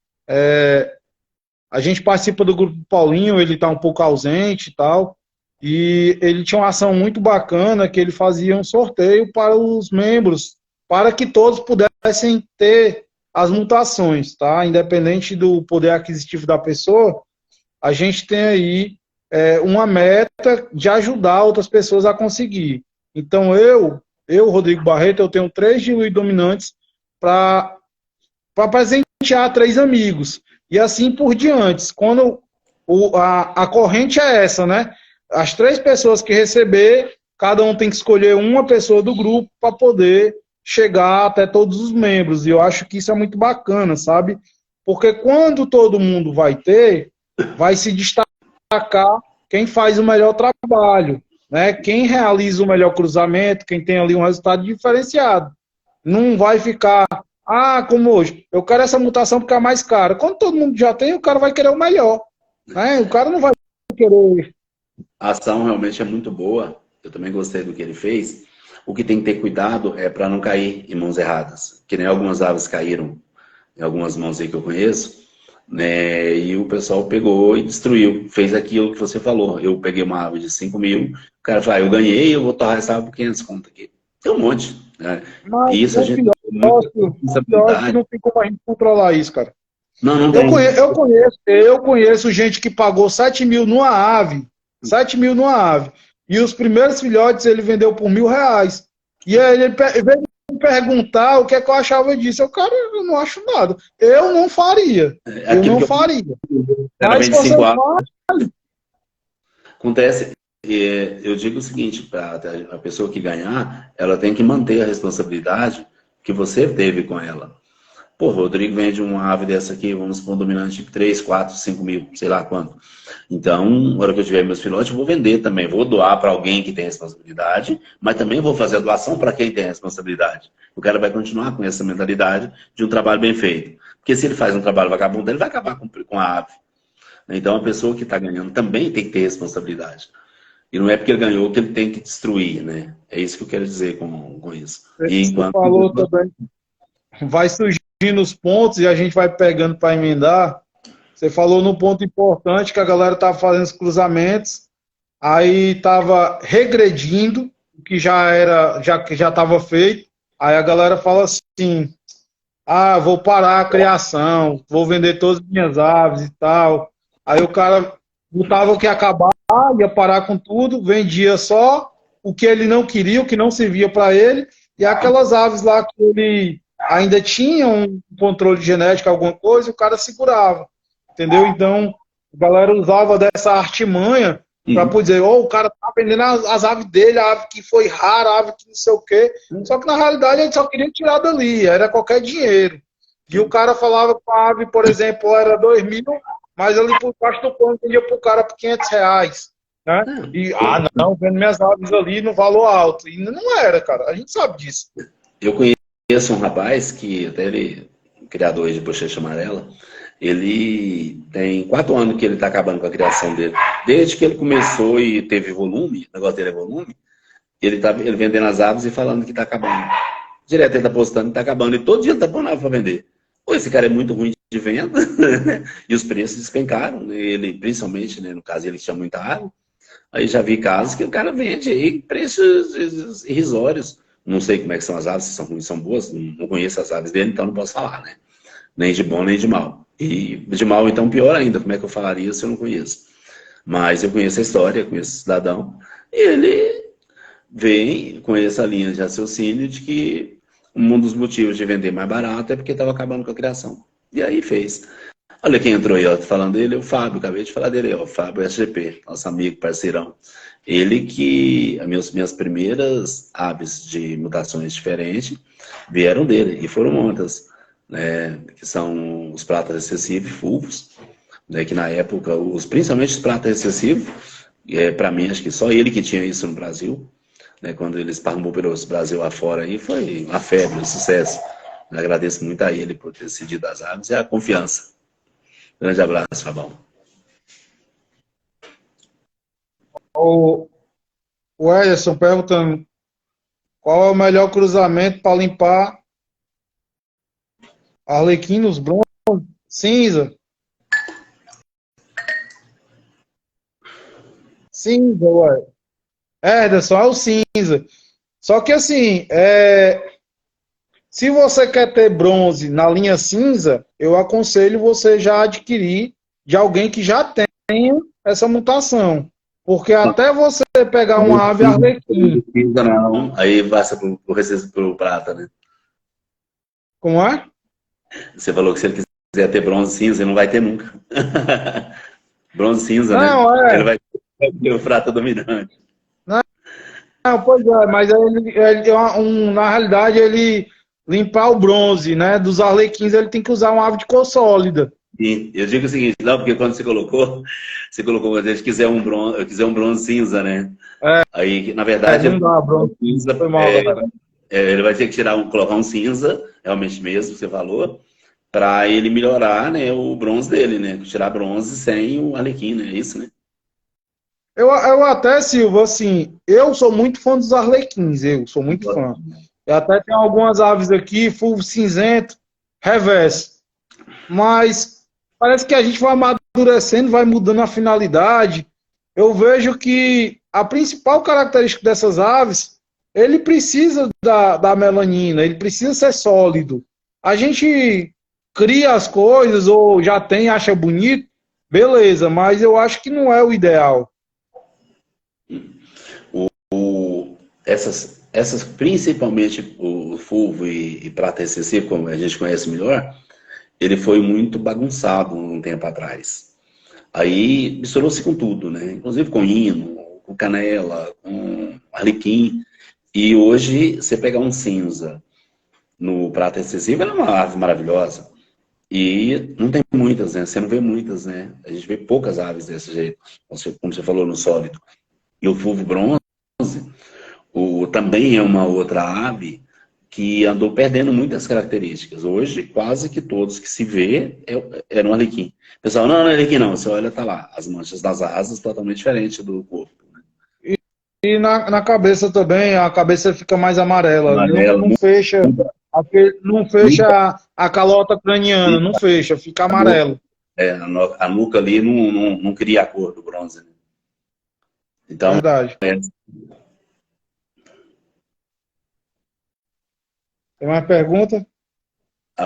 A gente participa do grupo do Paulinho, ele tá um pouco ausente e tal. E ele tinha uma ação muito bacana que ele fazia um sorteio para os membros, para que todos pudessem ter as mutações, tá? Independente do poder aquisitivo da pessoa, a gente tem aí uma meta de ajudar outras pessoas a conseguir. Então Rodrigo Barreto, eu tenho 3 diluídos dominantes para presentear 3 amigos. E assim por diante. Quando a corrente é essa, né? As 3 pessoas que receber, cada um tem que escolher uma pessoa do grupo para poder chegar até todos os membros. E eu acho que isso é muito bacana, sabe? Porque quando todo mundo vai ter, vai se destacar quem faz o melhor trabalho. né? Quem realiza o melhor cruzamento, quem tem ali um resultado diferenciado. Não vai ficar, como hoje, eu quero essa mutação porque é mais cara. Quando todo mundo já tem, o cara vai querer o melhor, né? O cara não vai querer. A ação realmente é muito boa. Eu também gostei do que ele fez. O que tem que ter cuidado é para não cair em mãos erradas. Que nem algumas aves caíram em algumas mãos aí que eu conheço, né? E o pessoal pegou e destruiu. Fez aquilo que você falou. Eu peguei uma ave de 5 mil, o cara falou, eu ganhei, eu vou torrar essa ave por 500 conto aqui. Tem um monte, né? Mas E isso a gente tem o muita pior é que responsabilidade. não tem como a gente controlar isso, cara. Não, não Eu tem. conheço, eu conheço gente que pagou 7 mil numa ave. 7 mil numa ave. E os primeiros filhotes ele vendeu por R$ 1.000. E aí ele veio me perguntar o que é que eu achava disso. Cara, eu não acho nada. Eu não faria. É Eu aquilo não que eu faria. era Mas se você 25 aves. faz, Acontece, eu digo o seguinte, para a pessoa que ganhar, ela tem que manter a responsabilidade que você teve com ela. Pô, o Rodrigo vende uma ave dessa aqui, vamos supor, um dominante de 3, 4, 5 mil, sei lá quanto. Então, na hora que eu tiver meus filhotes, eu vou vender também. Vou doar para alguém que tem responsabilidade, mas também vou fazer a doação para quem tem responsabilidade. O cara vai continuar com essa mentalidade de um trabalho bem feito. Porque se ele faz um trabalho vagabundo, ele vai acabar com a ave. Então, a pessoa que está ganhando também tem que ter responsabilidade. E não é porque ele ganhou que ele tem que destruir, né? É isso que eu quero dizer com isso. E você enquanto... falou também, vai surgindo os pontos e a gente vai pegando para emendar. Você falou num ponto importante que a galera estava fazendo os cruzamentos, aí estava regredindo, o que já estava feito. Aí a galera fala assim: vou parar a criação, vou vender todas as minhas aves e tal. Aí o cara botava que ia acabar, ia parar com tudo, vendia só o que ele não queria, o que não servia para ele, e aquelas aves lá que ele ainda tinha um controle genético, alguma coisa, o cara segurava. Entendeu? Então, a galera usava dessa artimanha para dizer, o cara tá vendendo as aves dele, a ave que foi rara, a ave que não sei o quê. Só que na realidade ele só queria tirar dali, era qualquer dinheiro. E o cara falava que a ave, por exemplo, era 2 mil, mas ali por baixo do pano vendia pro cara por R$ 500. Né? E, não, vendo minhas aves ali no valor alto. E não era, cara. A gente sabe disso. Eu conheço um rapaz que até ele, criador de bochecha amarela, ele tem 4 anos que ele está acabando com a criação dele. Desde que ele começou e teve volume, o negócio dele é volume, ele vendendo as aves e falando que está acabando. Direto ele está postando que está acabando. E todo dia ele está pondo ave para vender. Pô, esse cara é muito ruim de venda. E os preços despencaram. Ele, principalmente, né, no caso, ele tinha muita ave. Aí já vi casos que o cara vende aí preços irrisórios. Não sei como é que são as aves, se são ruins, são boas. Não conheço as aves dele, então não posso falar, né? Nem de bom, nem de mal. E de mal, então, pior ainda. Como é que eu falaria se eu não conheço? Mas eu conheço a história, conheço o cidadão. E ele vem com essa linha de raciocínio de que um dos motivos de vender mais barato é porque estava acabando com a criação. E aí fez. Olha quem entrou aí, ó, falando dele, é o Fábio, acabei de falar dele, ó, o Fábio SGP, nosso amigo, parceirão. Ele que, as minhas primeiras aves de mutações diferentes vieram dele, e foram muitas, né, que são os pratas recessivos e fulvos, né, que na época, principalmente os pratas recessivos, para mim, acho que só ele que tinha isso no Brasil, né, quando ele esparramou pelo Brasil afora, aí foi uma febre, um sucesso. Eu agradeço muito a ele por ter cedido as aves e a confiança. Grande abraço, Fabão. O Ederson perguntando qual é o melhor cruzamento para limpar arlequinos brancos, cinza. Cinza, ué. Ederson, é o cinza. Só que assim, se você quer ter bronze na linha cinza, eu aconselho você já adquirir de alguém que já tenha essa mutação. Porque até você pegar uma ave arlequim... Não, aí passa pro prata, né? Como é? Você falou que se ele quiser ter bronze cinza, ele não vai ter nunca. Bronze cinza, não, né? Ele vai ter o prata dominante. Não, pois é, mas na realidade ele limpar o bronze, né, dos arlequins, ele tem que usar uma ave de cor sólida. Sim, eu digo o seguinte, não, porque quando você colocou, quando a gente quiser um bronze cinza, né? Aí, na verdade, não dá, Bronze. cinza, Foi mal, galera. ele vai ter que colocar um cinza, realmente mesmo, você falou, para ele melhorar, né, o bronze dele, né? Tirar bronze sem o Arlequim, né? É isso, né? Eu até, Silva, assim, eu sou muito fã dos Arlequins, eu sou muito fã. Eu até tenho algumas aves aqui, fulvo cinzento, reverso. Mas parece que a gente vai amadurecendo, vai mudando a finalidade. Eu vejo que a principal característica dessas aves, ele precisa da melanina, ele precisa ser sólido. A gente cria as coisas ou já tem, acha bonito, beleza, mas eu acho que não é o ideal. Essas principalmente o fulvo e prata excessivo, como a gente conhece melhor, ele foi muito bagunçado um tempo atrás. Aí misturou-se com tudo, né? Inclusive com hino, com canela, com arlequim. E hoje, você pegar um cinza no prata excessivo, ela é uma ave maravilhosa. E não tem muitas, né? Você não vê muitas, né? A gente vê poucas aves desse jeito, como você falou no sólido. E o fulvo bronze, também é uma outra ave que andou perdendo muitas características. Hoje, quase que todos que se vê é no arlequim. Pessoal, não é arlequim não. Você olha, tá lá, as manchas das asas totalmente diferentes do corpo. E na cabeça também, a cabeça fica mais amarela. Amarelo, Não fecha, não fecha a calota craniana, não fecha, fica amarelo. a nuca ali não cria a cor do bronze. Né? Então, Verdade. Tem mais pergunta?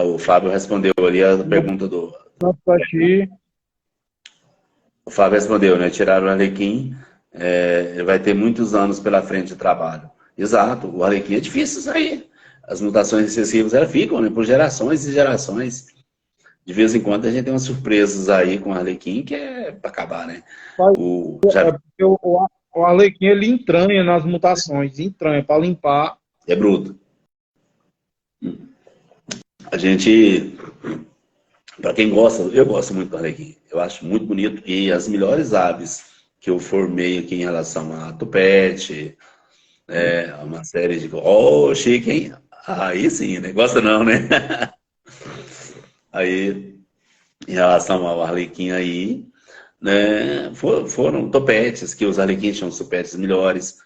o Fábio respondeu ali a pergunta do... O Fábio respondeu, né? Tiraram o arlequim, ele vai ter muitos anos pela frente de trabalho. Exato, o arlequim é difícil sair. As mutações excessivas elas ficam, né? Por gerações e gerações. De vez em quando a gente tem umas surpresas aí com o arlequim que é para acabar, né? O arlequim ele entranha nas mutações, entranha para limpar. É bruto. A gente, para quem gosta, eu gosto muito do arlequim. Eu acho muito bonito. E as melhores aves que eu formei aqui em relação a tupete, uma série de... Oh, chique, hein? Aí sim, né? Gosta não, né? Aí, em relação ao arlequim aí, né, foram topetes, que os arlequins tinham topetes melhores.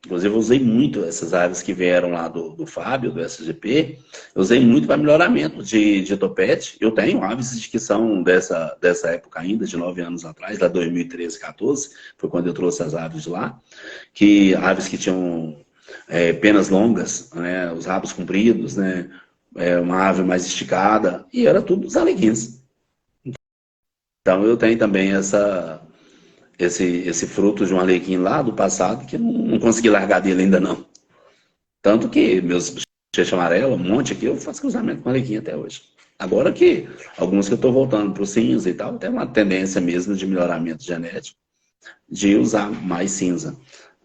Inclusive, eu usei muito essas aves que vieram lá do Fábio, do SGP. Eu usei muito para melhoramento de topete. Eu tenho aves que são dessa época ainda, de 9 anos atrás, lá 2013, 14, foi quando eu trouxe as aves de lá. Aves que tinham penas longas, né, os rabos compridos, né, uma ave mais esticada, e era tudo dos arlequins. Então eu tenho também esse fruto de um arlequim lá do passado que não consegui largar dele ainda não. Tanto que meus bochecha amarela, um monte aqui, eu faço cruzamento com arlequim até hoje. Agora que alguns que eu estou voltando para o cinza e tal, tem uma tendência mesmo de melhoramento genético, de usar mais cinza.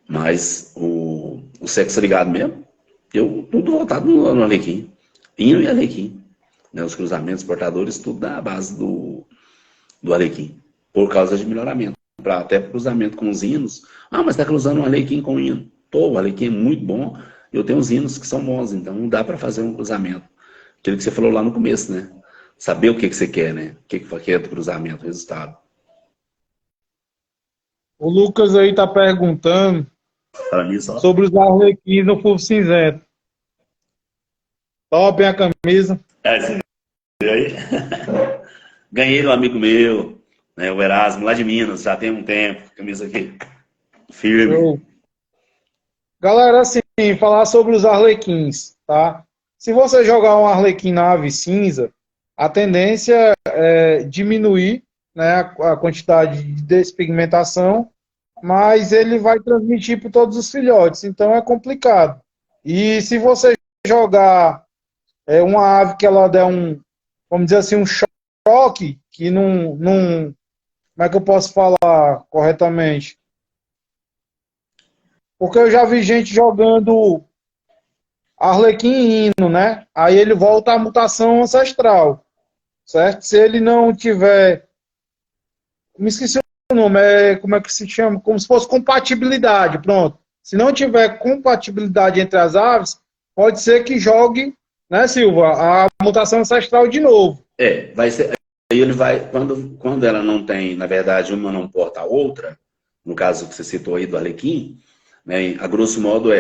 Mas o sexo ligado mesmo, eu tudo voltado no arlequim. Hino e arlequim. Né, os cruzamentos, portadores, tudo da base do arlequim. Por causa de melhoramento. Até cruzamento com os hinos. Ah, mas está cruzando um arlequim com hino. Pô, o arlequim é muito bom. Eu tenho os hinos que são bons, então dá para fazer um cruzamento. Aquilo que você falou lá no começo, né? Saber o que você quer, né? O que é do cruzamento, o resultado. O Lucas aí tá perguntando sobre os arlequins no fulvo cinzento. Top, hein, a camisa. Aí. Ganhei de um amigo meu, né, o Erasmo, lá de Minas, já tem um tempo. Camisa aqui, firme. Show. Galera, assim, falar sobre os arlequins, tá? Se você jogar um arlequim na ave cinza, a tendência é diminuir, né, a quantidade de despigmentação, mas ele vai transmitir para todos os filhotes, então é complicado. E se você jogar uma ave que ela der vamos dizer assim, um choque, que não, como é que eu posso falar corretamente? Porque eu já vi gente jogando arlequim e hino, né? Aí ele volta à mutação ancestral, certo? Se ele não tiver... Me esqueci o nome, como é que se chama? Como se fosse compatibilidade, pronto. Se não tiver compatibilidade entre as aves, pode ser que jogue, né, Silva, a mutação ancestral de novo. Vai ser. Aí ele vai, quando ela não tem, na verdade, uma não porta a outra, no caso que você citou aí do Arlequim, né, a grosso modo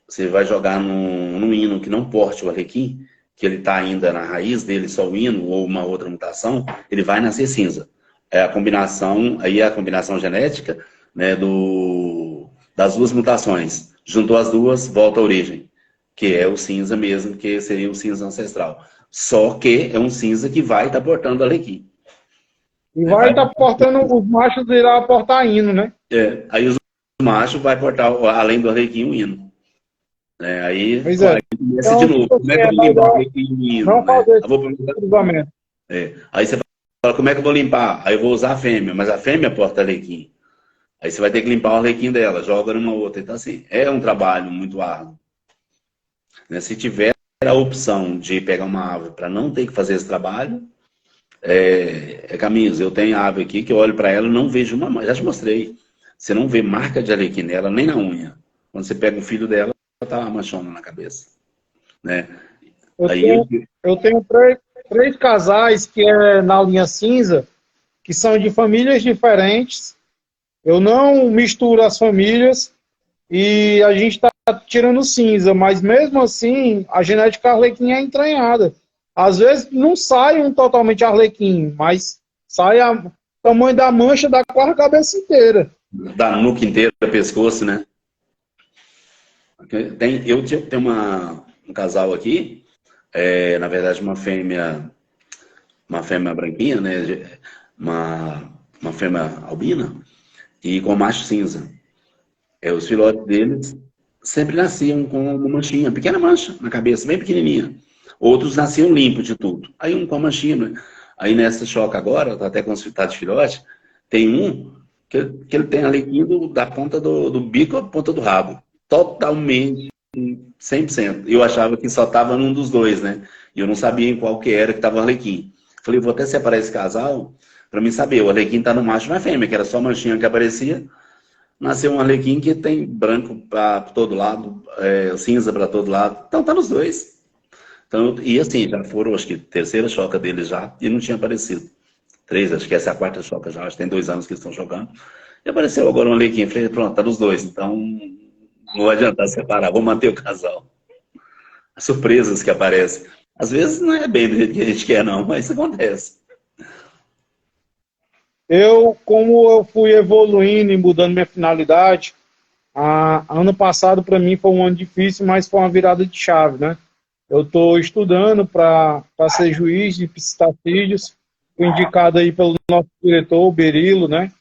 você vai jogar num hino que não porte o Arlequim, que ele está ainda na raiz dele, só o hino, ou uma outra mutação, ele vai nascer cinza. É a combinação, aí é a combinação genética, né, das duas mutações. Juntou as duas, volta à origem, que é o cinza mesmo, que seria o cinza ancestral. Só que é um cinza que vai estar portando Arlequim. E vai estar portando, os machos irá portar hino, né? Aí os machos vai portar, além do Arlequim, um hino. Aí Pois é. começa Então, de novo. Como é que eu vou limpar o Arlequim e o hino? Não fazer cruzamento. Aí você fala, como é que eu vou limpar? Aí eu vou usar a fêmea, mas a fêmea porta Arlequim. Aí você vai ter que limpar o Arlequim dela, joga numa outra. Então, assim, é um trabalho muito árduo. Se tiver a opção de pegar uma ave para não ter que fazer esse trabalho, caminhos. Eu tenho ave aqui que eu olho para ela e não vejo uma mancha. Já te mostrei. Você não vê marca de Arlequim nela, nem na unha. Quando você pega o filho dela, ela tá uma manchona na cabeça. Né? Eu tenho três casais que é na linha cinza, que são de famílias diferentes. Eu não misturo as famílias e a gente está tirando cinza, mas mesmo assim a genética Arlequim é entranhada. Às vezes não sai um totalmente Arlequim, mas sai o tamanho da mancha da quase a cabeça inteira. Da nuca inteira, do pescoço, né? Eu tenho um casal aqui, na verdade uma fêmea branquinha, né? Uma fêmea albina, e com macho cinza. Os filhotes deles sempre nasciam com uma manchinha, pequena mancha na cabeça, bem pequenininha. Outros nasciam limpos de tudo. Aí um com a manchinha. Né? Aí nessa choca agora, tá até com os de filhote, tem um que ele tem Arlequim da ponta do bico à ponta do rabo. Totalmente, 100%. Eu achava que só tava num dos dois, né? E eu não sabia em qual que era que tava o Arlequim. Falei, vou até separar esse casal para mim saber. O Arlequim tá no macho e na fêmea, que era só manchinha que aparecia. Nasceu um Arlequim que tem branco para todo lado, cinza para todo lado. Então tá nos dois. Então, e assim, já foram, acho que, terceira choca deles já, e não tinha aparecido. 3, acho que essa é a quarta choca já, acho que tem 2 anos que eles estão jogando. E apareceu agora um Arlequim. Falei, pronto, tá nos dois. Então, não vai adiantar separar, vou manter o casal. As surpresas que aparecem. Às vezes não é bem do jeito que a gente quer, não, mas isso acontece. Como eu fui evoluindo e mudando minha finalidade, ano passado para mim foi um ano difícil, mas foi uma virada de chave, né? Eu estou estudando para ser juiz de psitacídeos, fui indicado aí pelo nosso diretor, o Berilo, né?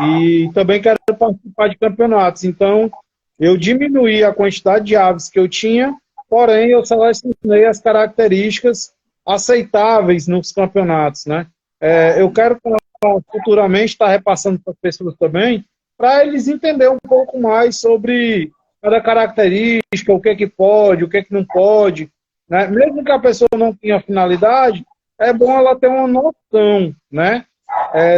E também quero participar de campeonatos. Então, eu diminuí a quantidade de aves que eu tinha, porém eu selecionei as características aceitáveis nos campeonatos, né? Eu quero futuramente estar repassando para as pessoas também, para eles entenderem um pouco mais sobre cada característica, o que é que pode, o que é que não pode, né? Mesmo que a pessoa não tenha finalidade, é bom ela ter uma noção, né,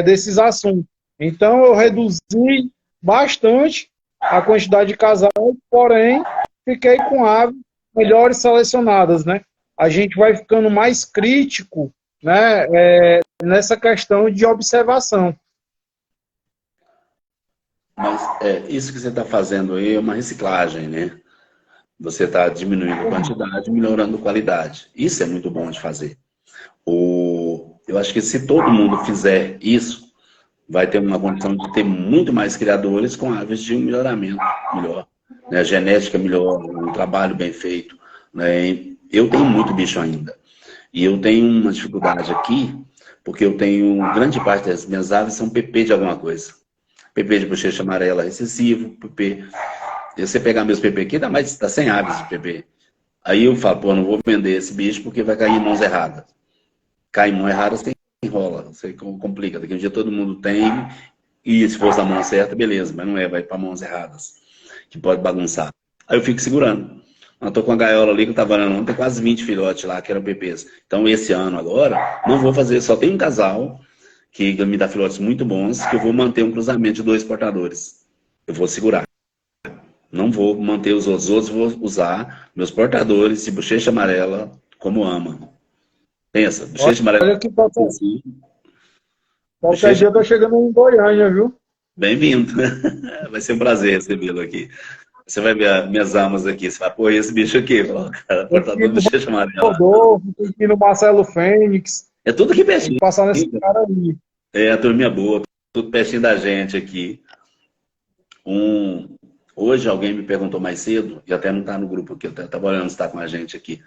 desses assuntos. Então, eu reduzi bastante a quantidade de casais, porém, fiquei com aves melhores selecionadas, né? A gente vai ficando mais crítico, né, nessa questão de observação. Mas isso que você está fazendo aí é uma reciclagem, né? Você está diminuindo quantidade, melhorando qualidade. Isso é muito bom de fazer. Eu acho que se todo mundo fizer isso, vai ter uma condição de ter muito mais criadores com aves de um melhoramento melhor, né? A genética melhor, um trabalho bem feito, né? Eu tenho muito bicho ainda. E eu tenho uma dificuldade aqui, porque eu tenho grande parte das minhas aves são PP de alguma coisa. PP de bochecha amarela recessivo, PP. E você pegar meus PP aqui, dá 100 aves de PP. Aí eu falo, pô, não vou vender esse bicho porque vai cair em mãos erradas. Cai em mãos erradas, você enrola, você complica. Daqui um dia todo mundo tem, e se fosse a mão certa, beleza, mas não vai para mãos erradas, que pode bagunçar. Aí eu fico segurando. Eu tô com a gaiola ali que eu tava olhando, tem quase 20 filhotes lá, que eram PPs. Então esse ano agora, não vou fazer, só tem um casal que me dá filhotes muito bons, que eu vou manter um cruzamento de 2 portadores. Eu vou segurar. Não vou manter os outros. Os outros vou usar meus portadores de bochecha amarela como ama. Pensa, bochecha amarela. Olha que qualquer Bochecha, dia eu tô chegando em Goiânia, viu? bem-vindo. Vai ser um prazer recebê-lo aqui. Você vai ver minhas amas aqui. Você vai pôr esse bicho aqui. Cara, Tem que portador ir de no bochecha amarela. Rodolfo, tem que ir no Marcelo Fênix, É tudo aqui tem que pertinho. passar nesse cara aí. É, a turminha boa. Tudo pertinho da gente aqui. Hoje alguém me perguntou mais cedo, e até não está no grupo aqui, eu estava olhando se está com a gente aqui.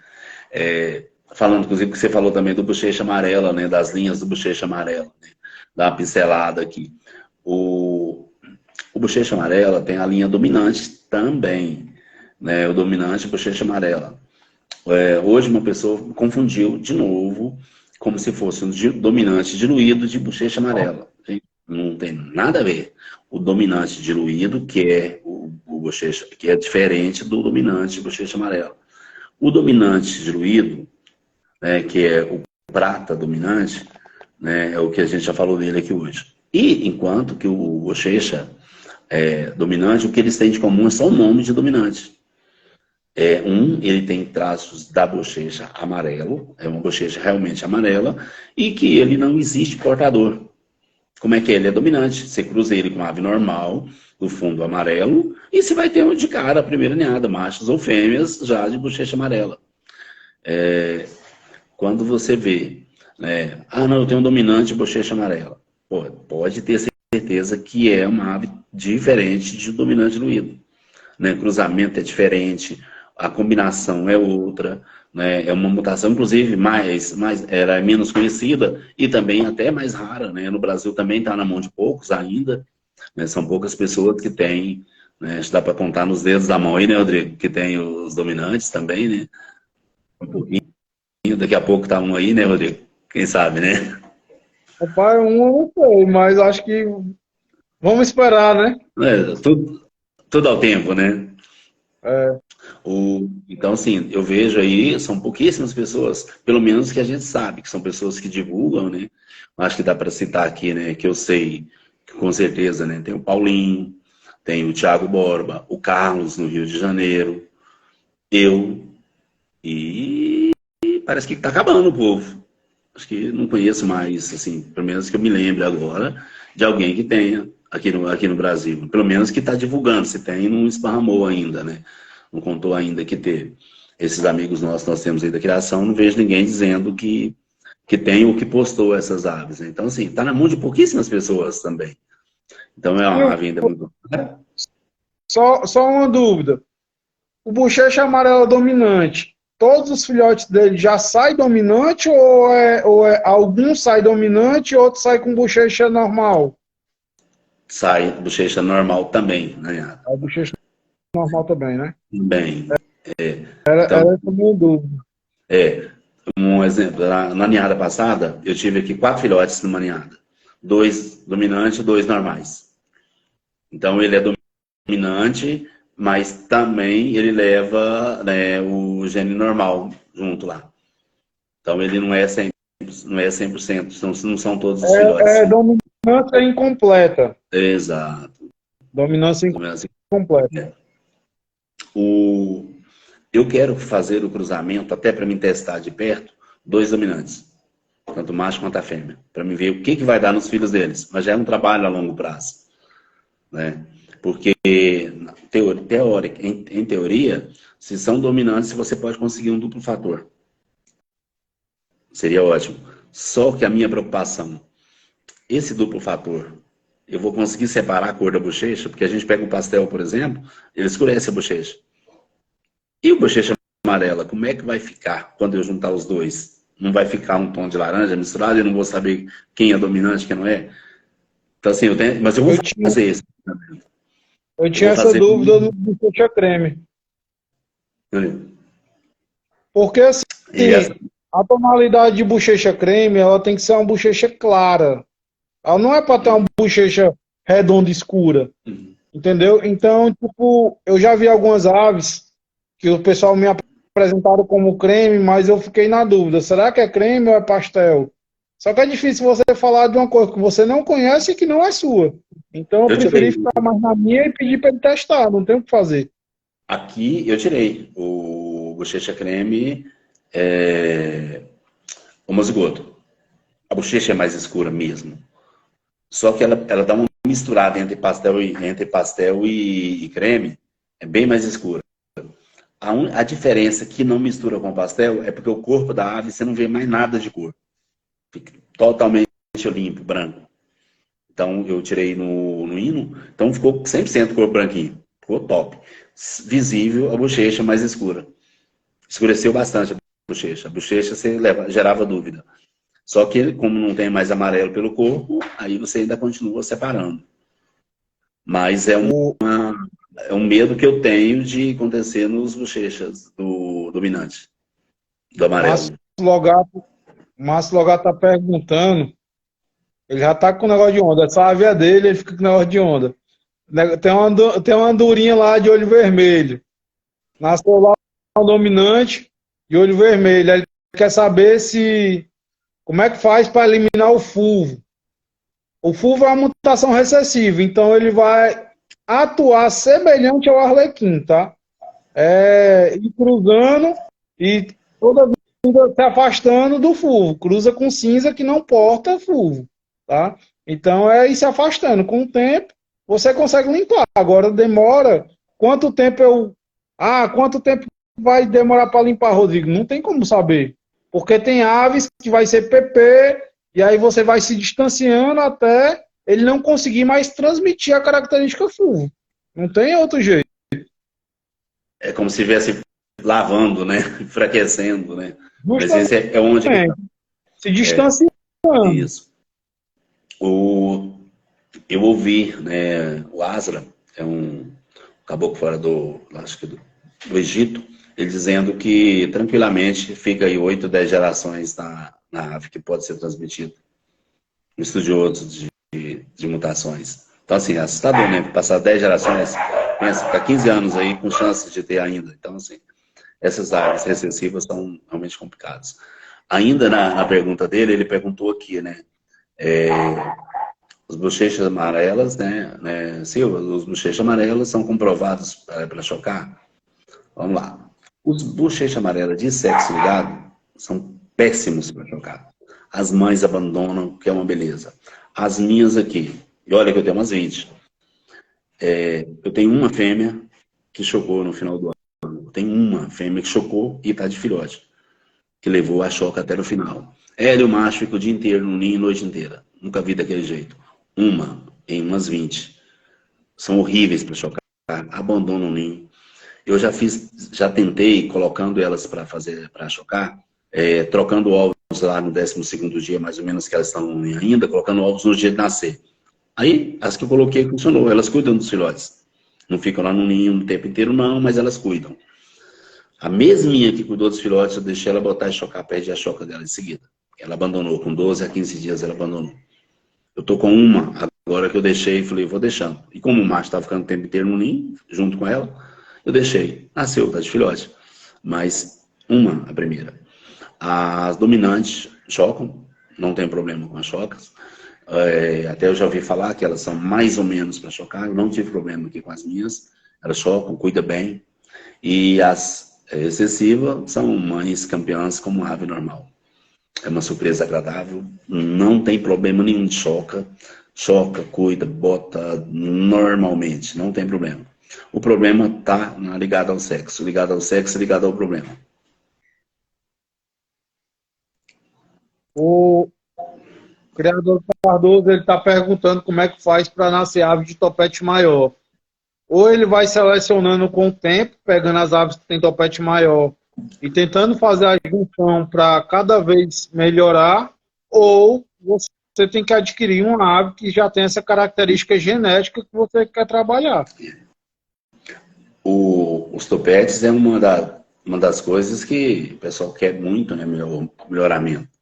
Falando, inclusive, que você falou também do bochecha amarela, né? Das linhas do bochecha amarela. Né? Dá uma pincelada aqui. O bochecha amarela tem a linha dominante também. Né? O dominante bochecha amarela. Hoje uma pessoa confundiu de novo, como se fosse um dominante diluído de bochecha amarela. Não tem nada a ver. O dominante diluído, que é o bochecha, que é diferente do dominante bochecha amarela. O dominante diluído, né, que é o prata dominante, né, é o que a gente já falou dele aqui hoje. E enquanto que o bochecha dominante, o que eles têm de comum é só o nome de dominante. Ele tem traços da bochecha amarelo, é uma bochecha realmente amarela, e que ele não existe portador. Como é que ele é dominante? Você cruza ele com uma ave normal, do fundo amarelo, e você vai ter um de cara, a primeira ninhada, machos ou fêmeas, já de bochecha amarela. Quando você vê, né, não, eu tenho um dominante de bochecha amarela. Pô, pode ter certeza que é uma ave diferente de dominante diluído. Né? Cruzamento é diferente, a combinação é outra, né? É uma mutação, inclusive, era menos conhecida e também até mais rara. Né? No Brasil também está na mão de poucos ainda. Né? São poucas pessoas que têm, né? Acho que dá para contar nos dedos da mão aí, né, Rodrigo? Que tem os dominantes também, né? Um pouquinho, daqui a pouco tá um aí, né, Rodrigo? Quem sabe, né? Rapaz, eu não sei, mas acho que vamos esperar, né? Tudo ao tempo, né? É, Então, assim, eu vejo aí, são pouquíssimas pessoas, pelo menos que a gente sabe, que são pessoas que divulgam, né? Acho que dá para citar aqui, né? Que eu sei, que com certeza, né? Tem o Paulinho, tem o Thiago Borba, o Carlos no Rio de Janeiro, eu, e parece que está acabando o povo. Acho que não conheço mais, assim, pelo menos que eu me lembre agora, de alguém que tenha aqui no Brasil. Pelo menos que está divulgando, se tem, não esparramou ainda, né? Não contou ainda que teve. Esses amigos nossos, nós temos aí da criação, não vejo ninguém dizendo que tem ou que postou essas aves. Né? Então, assim, está na mão de pouquíssimas pessoas também. Então, é uma ave ainda muito... só uma dúvida. O bochecha amarela dominante, todos os filhotes dele já saem dominante ou algum sai dominante e outro sai com bochecha normal? Sai bochecha normal também, né? A bochecha normal também, né? Bem, Era então, essa a minha dúvida. um exemplo, na ninhada passada, eu tive aqui 4 filhotes numa ninhada. 2 dominantes e 2 normais. Então, ele é dominante, mas também ele leva, né, o gene normal junto lá. Então, ele não é 100%, não são todos os filhotes. Dominância incompleta. Exato. Dominância Dominância. incompleta. Eu quero fazer o cruzamento, até para me testar de perto, 2 dominantes. Tanto o macho quanto a fêmea. Para me ver o que vai dar nos filhos deles. Mas já é um trabalho a longo prazo. Né? Porque, em teoria, se são dominantes, você pode conseguir um duplo fator. Seria ótimo. Só que a minha preocupação, esse duplo fator, eu vou conseguir separar a cor da bochecha, porque a gente pega um pastel, por exemplo, ele escurece a bochecha. E o bochecha amarela, como é que vai ficar quando eu juntar os dois? Não vai ficar um tom de laranja misturado e eu não vou saber quem é dominante e quem não é? Então, assim, mas eu vou fazer isso. Eu tinha essa dúvida do bochecha creme. Porque, assim, a tonalidade de bochecha creme, ela tem que ser uma bochecha clara. Ela não é para ter uma bochecha redonda escura. Entendeu? Então, tipo, eu já vi algumas aves que o pessoal me apresentaram como creme, mas eu fiquei na dúvida. Será que é creme ou é pastel? Só que é difícil você falar de uma coisa que você não conhece e que não é sua. Então eu Eu preferi tirei. ficar mais na minha e pedir para ele testar, não tem o que fazer. Aqui eu tirei o bochecha creme é, homozigoto. A bochecha é mais escura mesmo. Só que ela dá uma misturada entre pastel e creme. É bem mais escura. A diferença que não mistura com pastel é porque o corpo da ave você não vê mais nada de cor. Fica totalmente limpo, branco. Então eu tirei no hino, então ficou 100% cor branquinho. Ficou top. Visível a bochecha mais escura. Escureceu bastante a bochecha. A bochecha você gerava dúvida. Só que como não tem mais amarelo pelo corpo, aí você ainda continua separando. Mas O é um medo que eu tenho de acontecer nos bochechas do dominante, do Márcio amarelo. Logato, Márcio Logato tá perguntando, ele já tá com negócio de onda. Essa ave é dele, ele fica com negócio de onda. Tem uma andorinha lá de olho vermelho. Nasceu lá um dominante de olho vermelho. Ele quer saber se como é que faz para eliminar o fulvo. O fulvo é uma mutação recessiva, então ele vai atuar semelhante ao arlequim, tá? Ir cruzando e toda vida se afastando do fulvo. Cruza com cinza que não porta fulvo, tá? Então é ir se afastando. Com o tempo, você consegue limpar. Agora demora. Quanto tempo quanto tempo vai demorar para limpar, Rodrigo? Não tem como saber. Porque tem aves que vai ser PP, e aí você vai se distanciando até ele não conseguir mais transmitir a característica fulvo. Não tem outro jeito. É como se estivesse lavando, né? Enfraquecendo, né? Mas Justamente. esse é onde que Se distanciando. isso. Eu ouvi, né? O Asra é um caboclo fora acho que do Egito, ele dizendo que tranquilamente fica aí 8, 10 gerações na ave que pode ser transmitido. Um estudioso de mutações. Então, assim, é assustador, né? Passar 10 gerações, pensa, ficar 15 anos aí com chances de ter ainda. Então, assim, essas aves recessivas são realmente complicadas. Ainda na pergunta dele, ele perguntou aqui, né? Os bochechas amarelas, né, Silva? Os bochechas amarelas são comprovados para chocar? Vamos lá. Os bochechas amarelas de sexo ligado são péssimos para chocar. As mães abandonam, que é uma beleza. As minhas aqui, e olha que eu tenho umas 20. Eu tenho uma fêmea que chocou no final do ano. Tem uma fêmea que chocou e está de filhote, que levou a choca até o final. Ela e o macho ficam o dia inteiro no ninho, noite inteira. Nunca vi daquele jeito. Uma em umas 20. São horríveis para chocar. Abandonam o ninho. Eu já tentei colocando elas para chocar, trocando ovos lá no 12º dia, mais ou menos, que elas estão ainda, colocando ovos no dia de nascer. Aí, as que eu coloquei funcionou, elas cuidam dos filhotes. Não ficam lá no ninho o tempo inteiro, não, mas elas cuidam. A mesminha que cuidou dos filhotes, eu deixei ela botar e chocar, perdi a choca dela em seguida. Ela abandonou, com 12 a 15 dias ela abandonou. Eu tô com uma, agora que eu deixei, falei, vou deixando. E como o macho estava ficando o tempo inteiro no ninho, junto com ela, eu deixei. Nasceu, tá de filhote. Mas uma, a primeira. As dominantes chocam, não tem problema com as chocas. Até eu já ouvi falar que elas são mais ou menos para chocar. Eu não tive problema aqui com as minhas. Elas chocam, cuida bem. E as excessivas são mães campeãs como ave normal. É uma surpresa agradável. Não tem problema nenhum de choca. Choca, cuida, bota normalmente. Não tem problema. O problema está ligado ao sexo. Ligado ao sexo, ligado ao problema. O criador Cardoso ele está perguntando como é que faz para nascer ave de topete maior. Ou ele vai selecionando com o tempo, pegando as aves que têm topete maior e tentando fazer a junção para cada vez melhorar, ou você tem que adquirir uma ave que já tem essa característica genética que você quer trabalhar. Os topetes é uma das coisas que o pessoal quer muito, né? Melhoramento.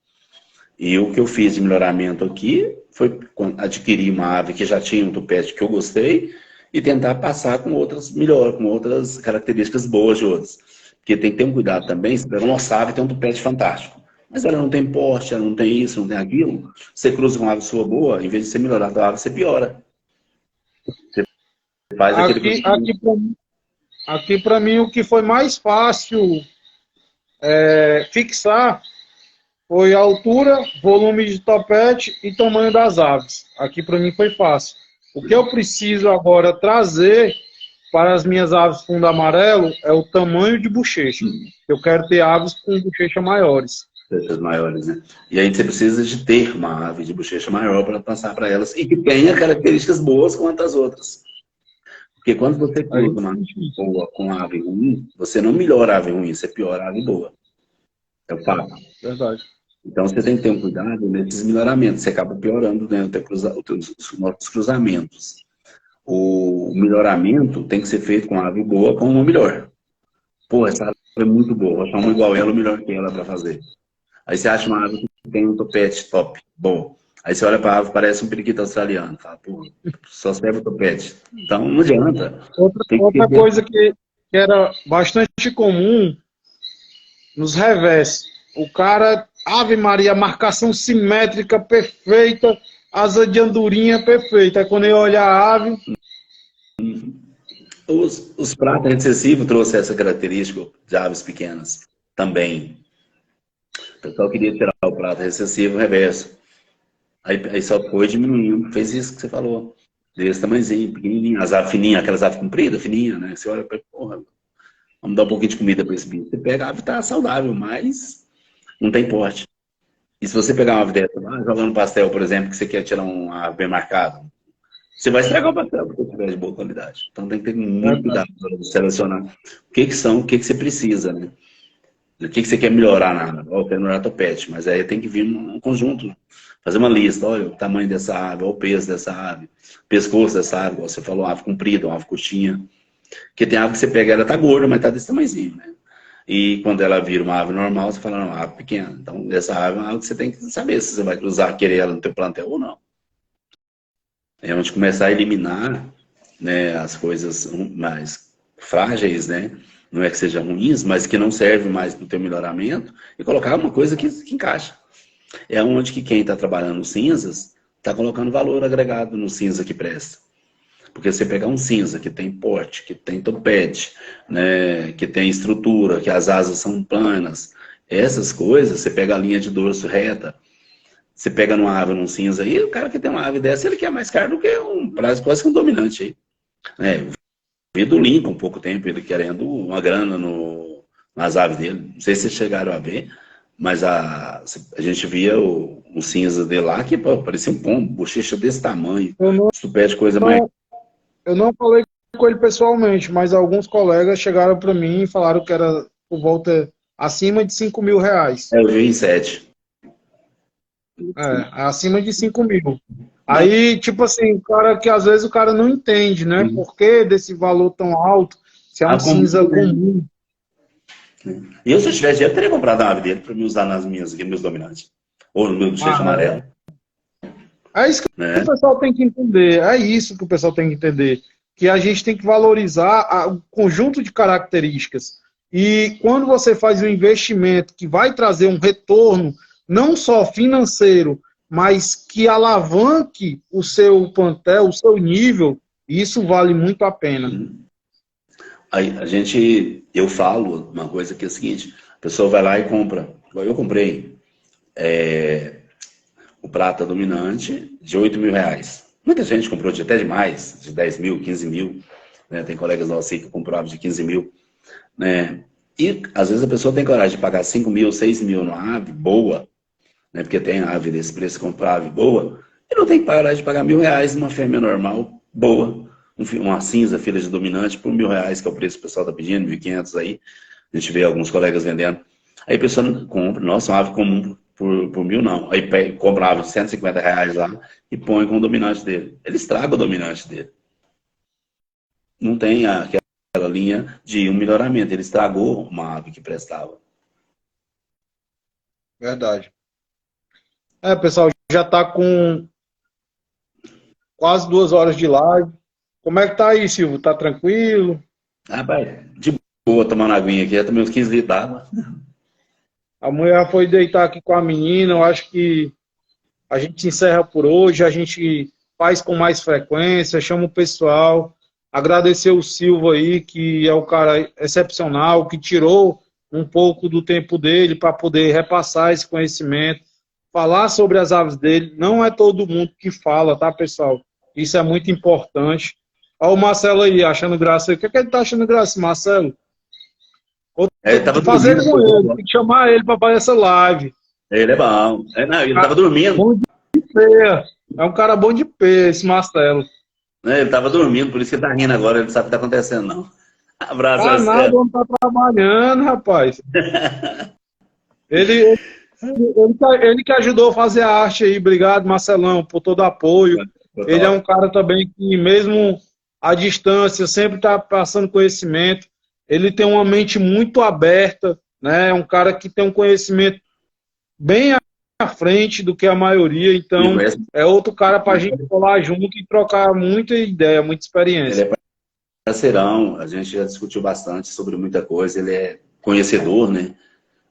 E o que eu fiz de melhoramento aqui foi adquirir uma ave que já tinha um topete que eu gostei e tentar passar com outras melhor, com outras características boas de outras. Porque tem que ter um cuidado também, se pegar uma ave tem um topete fantástico, Mas ela não tem porte, ela não tem isso, não tem aquilo. Você cruza com uma ave sua boa, em vez de você melhorar a tua ave, você piora. Você faz aquele Aqui, cruzamento. aqui para mim, o que foi mais fácil fixar foi a altura, volume de topete e tamanho das aves. Aqui para mim foi fácil. O que eu preciso agora trazer para as minhas aves fundo amarelo é o tamanho de bochecha. Eu quero ter aves com bochecha maiores. Bochechas maiores, né? E aí você precisa de ter uma ave de bochecha maior para passar para elas e que tenha características boas quanto as outras. Porque quando você Aí, cruza uma ave boa com uma ave ruim, você não melhora a ave ruim, você piora a ave boa. É o fato. verdade. Então você tem que ter um cuidado nesses melhoramentos. Você acaba piorando, né, os nossos cruzamentos. O melhoramento tem que ser feito com a ave boa com uma melhor. Pô, essa ave é muito boa, vou achar uma igual ela ou melhor que ela para fazer. Aí você acha uma ave que tem um topete top, bom. Aí você olha para a ave, parece um periquito australiano. Fala, pô, só serve o topete. Então não adianta. Tem que Outra ter. coisa que era bastante comum nos revés. O cara, Ave Maria, marcação simétrica perfeita, asa de andorinha perfeita. Aí quando eu olhar a ave, Os pratos recessivos trouxe essa característica de aves pequenas também. O pessoal queria tirar o prato recessivo reverso. Aí só foi diminuindo. Fez isso que você falou. Desse tamanhozinho, pequenininho. As aves fininhas, aquelas aves compridas, fininhas, né? Você olha para, porra, vamos dar um pouquinho de comida para esse bicho. Você pega a ave, tá saudável, mas não tem porte. E se você pegar uma ave dessa lá, jogando pastel, por exemplo, que você quer tirar uma ave bem marcada, você vai estragar o pastel porque tiver de boa qualidade. Então tem que ter muito cuidado para selecionar o que são, o que você precisa, né? O que você quer melhorar na ave. Ó, eu quero melhorar topete, mas aí tem que vir um conjunto, fazer uma lista. Olha o tamanho dessa ave, olha o peso dessa ave, o pescoço dessa ave, igual você falou, uma ave comprida, uma ave coxinha. Porque tem ave que você pega, ela tá gorda, mas tá desse tamanhozinho, né? E quando ela vira uma ave normal, você fala, não, uma ave pequena. Então, essa ave é uma ave que você tem que saber se você vai cruzar, querer ela no teu plantel ou não. É onde começar a eliminar, né, as coisas mais frágeis, né? Não é que sejam ruins, mas que não servem mais para o teu melhoramento e colocar uma coisa que encaixa. É onde que quem está trabalhando cinzas está colocando valor agregado no cinza que presta. Porque você pegar um cinza que tem porte, que tem topete, né, que tem estrutura, que as asas são planas, essas coisas, você pega a linha de dorso reta, você pega numa ave, num cinza aí, o cara que tem uma ave dessa, ele quer mais caro do que quase que um dominante aí. Vi do Lincoln um pouco tempo, ele querendo uma grana nas aves dele. Não sei se vocês chegaram a ver, mas a gente via um cinza dele lá que pô, parecia um pombo, bochecha desse tamanho, tupete, coisa mais. eu não falei com ele pessoalmente, mas alguns colegas chegaram para mim e falaram que era por volta acima de R$ 5.000. Eu vi em 7. Acima de 5.000. Aí, tipo assim, o cara que às vezes o cara não entende, né? Por que desse valor tão alto? Se é um cinza comum. E eu, se eu tivesse dinheiro, teria comprado a ave dele para me usar nas minhas aqui, meus dominantes. Ou no meu bochecha amarelo. É isso que o pessoal tem que entender. É isso que o pessoal tem que entender. Que a gente tem que valorizar o conjunto de características. E quando você faz um investimento que vai trazer um retorno, não só financeiro, mas que alavanque o seu plantel, o seu nível, isso vale muito a pena. Aí, eu falo uma coisa que é a seguinte, a pessoa vai lá e compra. Eu comprei o prata dominante de R$ 8.000. Muita gente comprou até demais, de 10 mil, 15 mil. Né? Tem colegas nossos aí que compravam de 15 mil. Né? E às vezes a pessoa tem coragem de pagar 5 mil, 6 mil numa ave boa, né? Porque tem ave desse preço, comprar ave boa, e não tem coragem de pagar R$ 1.000 numa fêmea normal, boa. Uma cinza, filha de dominante, por R$ 1.000, que é o preço que o pessoal está pedindo, 1.500 aí. A gente vê alguns colegas vendendo. Aí a pessoa compra, nossa, uma ave comum por 1.000 não. Aí compra uma ave de R$ 150 lá e põe com o dominante dele. Ele estraga o dominante dele. Não tem aquela linha de um melhoramento. Ele estragou uma ave que prestava. Verdade. Pessoal, já está com quase 2 horas de live. Como é que tá aí, Silvio? Tá tranquilo? Rapaz, de boa tomando aguinha aqui. Já tomei uns 15 litros d'água. A mulher foi deitar aqui com a menina. Eu acho que a gente encerra por hoje. A gente faz com mais frequência, chama o pessoal. Agradecer o Silva aí, que é o cara excepcional, que tirou um pouco do tempo dele para poder repassar esse conhecimento, falar sobre as aves dele. Não é todo mundo que fala, tá, pessoal? Isso é muito importante. Olha o Marcelo aí, achando graça. O que é que ele tá achando graça, Marcelo? Ele tava Fazer dormindo. com ele, tem que chamar ele para fazer essa live. Ele é bom. Não, ele tava dormindo. Bom de pé. É um cara bom de pé, esse Marcelo. Ele tava dormindo, por isso que ele tá rindo agora. Ele não sabe o que tá acontecendo, não. Abraço, Ah, nada, Marcelo. não tá trabalhando, rapaz. Ele que ajudou a fazer a arte aí. Obrigado, Marcelão, por todo o apoio. Ele é um cara também que, mesmo à distância, sempre está passando conhecimento. Ele tem uma mente muito aberta, né? É um cara que tem um conhecimento bem à frente do que a maioria. Então, é outro cara para a gente colar junto e trocar muita ideia, muita experiência. Ele é parceirão, a gente já discutiu bastante sobre muita coisa. Ele é conhecedor, né?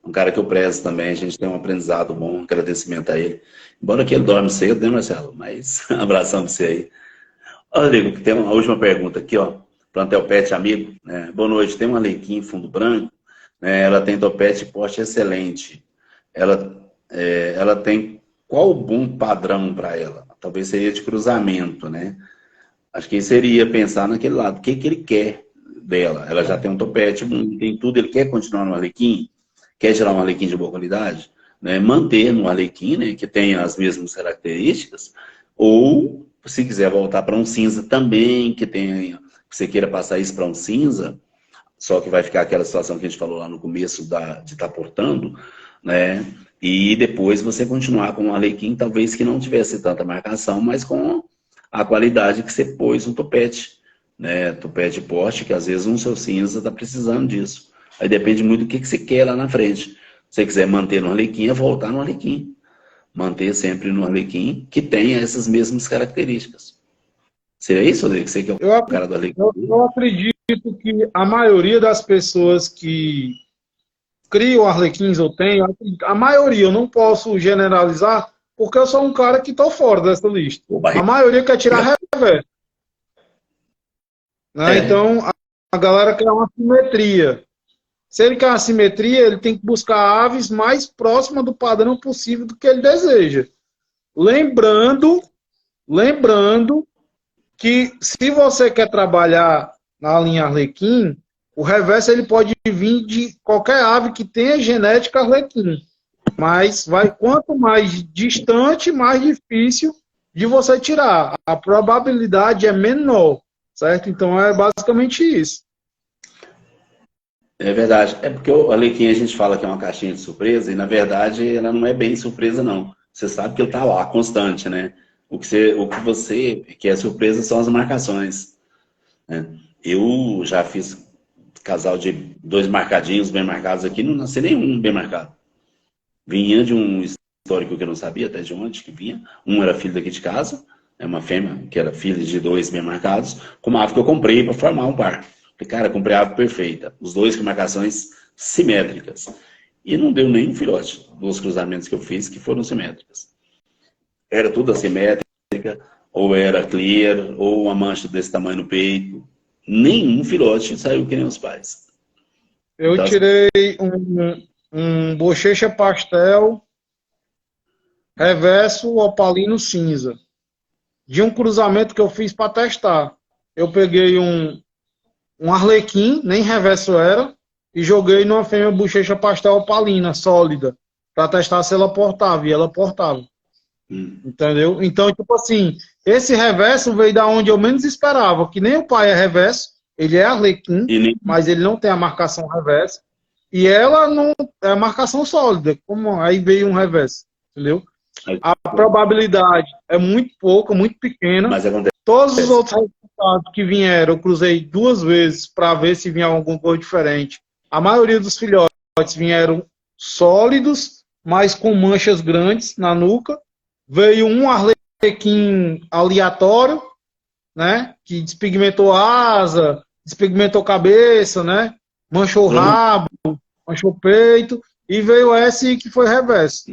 Um cara que eu prezo também, a gente tem um aprendizado bom, um agradecimento a ele. Embora que ele dorme cedo, né, Marcelo? Mas abração pra você aí. Ó, Rodrigo, tem uma última pergunta aqui, ó. Plantel Pet amigo, né? Boa noite, tem uma Alequim fundo branco, né? Ela tem topete e porte excelente. Ela tem qual o bom padrão para ela? Talvez seria de cruzamento, né? Acho que seria pensar naquele lado, o que ele quer dela. Ela já tem um topete, tem tudo, ele quer continuar no Alequim? Quer gerar um Alequim de boa qualidade, né? Manter no Alequim, né, que tenha as mesmas características, ou se quiser voltar para um cinza também, que você queira passar isso para um cinza, só que vai ficar aquela situação que a gente falou lá no começo de estar portando, né? E depois você continuar com um Alequim, talvez que não tivesse tanta marcação, mas com a qualidade que você pôs no topete, né? Topete e porte, que às vezes um seu cinza está precisando disso. Aí depende muito do que você quer lá na frente. Se você quiser manter no Alequim, é voltar no Alequim. Manter sempre no Alequim, que tenha essas mesmas características. Seria isso, Rodrigo? Você que é o cara do Alequim? Eu acredito que a maioria das pessoas que criam Arlequins ou tem, a maioria, eu não posso generalizar, porque eu sou um cara que estou fora dessa lista. A maioria quer tirar reverso. Né? Então, a galera quer uma simetria. Se ele quer uma simetria, ele tem que buscar aves mais próximas do padrão possível do que ele deseja. Lembrando que se você quer trabalhar na linha Arlequim, o reverso ele pode vir de qualquer ave que tenha genética Arlequim. Mas quanto mais distante, mais difícil de você tirar. A probabilidade é menor, certo? Então é basicamente isso. É verdade. É porque o Alequim a gente fala que é uma caixinha de surpresa e, na verdade, ela não é bem surpresa, não. Você sabe que ele está lá, constante, né? O que você quer surpresa são as marcações. Né? Eu já fiz casal de 2 marcadinhos bem marcados aqui, não nasci nenhum bem marcado. Vinha de um histórico que eu não sabia até de onde que vinha. Um era filho daqui de casa, uma fêmea que era filha de 2 bem marcados, com uma ave que eu comprei para formar um par. Cara, comprei a ave perfeita. Os 2 com marcações simétricas. E não deu nenhum filhote dos cruzamentos que eu fiz que foram simétricas. Era tudo assimétrica, ou era clear, ou uma mancha desse tamanho no peito. Nenhum filhote saiu que nem os pais. Eu Então, tirei um bochecha pastel, reverso opalino cinza. De um cruzamento que eu fiz para testar. Eu peguei um Arlequim, nem reverso era, e joguei numa fêmea bochecha pastel opalina, sólida, para testar se ela portava, e ela portava. Entendeu? Então, tipo assim, esse reverso veio da onde eu menos esperava, que nem o pai é reverso, ele é Arlequim, mas ele não tem a marcação reverso, e ela não é a marcação sólida, como aí veio um reverso, entendeu? A probabilidade é muito pouca, muito pequena. Mas acontece. Todos os outros resultados que vieram, eu cruzei 2 vezes para ver se vinha alguma coisa diferente. A maioria dos filhotes vieram sólidos, mas com manchas grandes na nuca. Veio um Arlequim aleatório, né, que despigmentou a asa, despigmentou a cabeça, né, manchou o rabo, manchou o peito. e veio essa que foi reverso.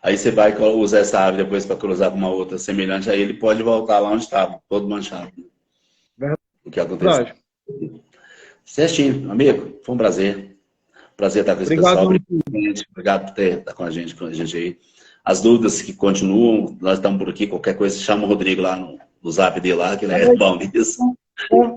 Aí você vai usar essa ave depois para cruzar com uma outra semelhante, aí ele pode voltar lá onde estava, todo manchado. O que aconteceu. Certinho, amigo, foi um prazer. Prazer estar com esse pessoal. Obrigado por ter estar com a gente aí. As dúvidas que continuam, nós estamos por aqui, qualquer coisa, chama o Rodrigo lá no zap dele lá, que ele é bom nisso.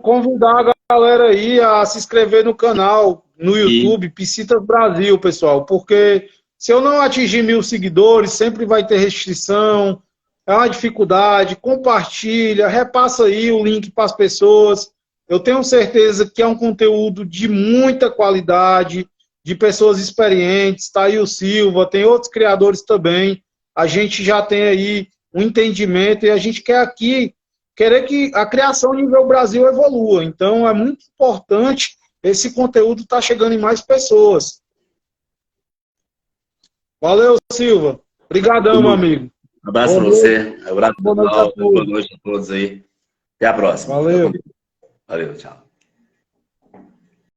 Convidar a galera aí a se inscrever no canal, no YouTube, Psitas Brasil, pessoal, porque se eu não atingir 1000 seguidores, sempre vai ter restrição, é uma dificuldade. Compartilha, repassa aí o link para as pessoas. Eu tenho certeza que é um conteúdo de muita qualidade, de pessoas experientes. Tá aí o Silva, tem outros criadores também. A gente já tem aí um entendimento e a gente querer que a criação nível Brasil evolua. Então, é muito importante esse conteúdo estar chegando em mais pessoas. Valeu, Silva. Obrigadão, meu amigo. Um abraço para você. Um abraço, boa noite a todos aí. Até a próxima. Valeu. Valeu, tchau.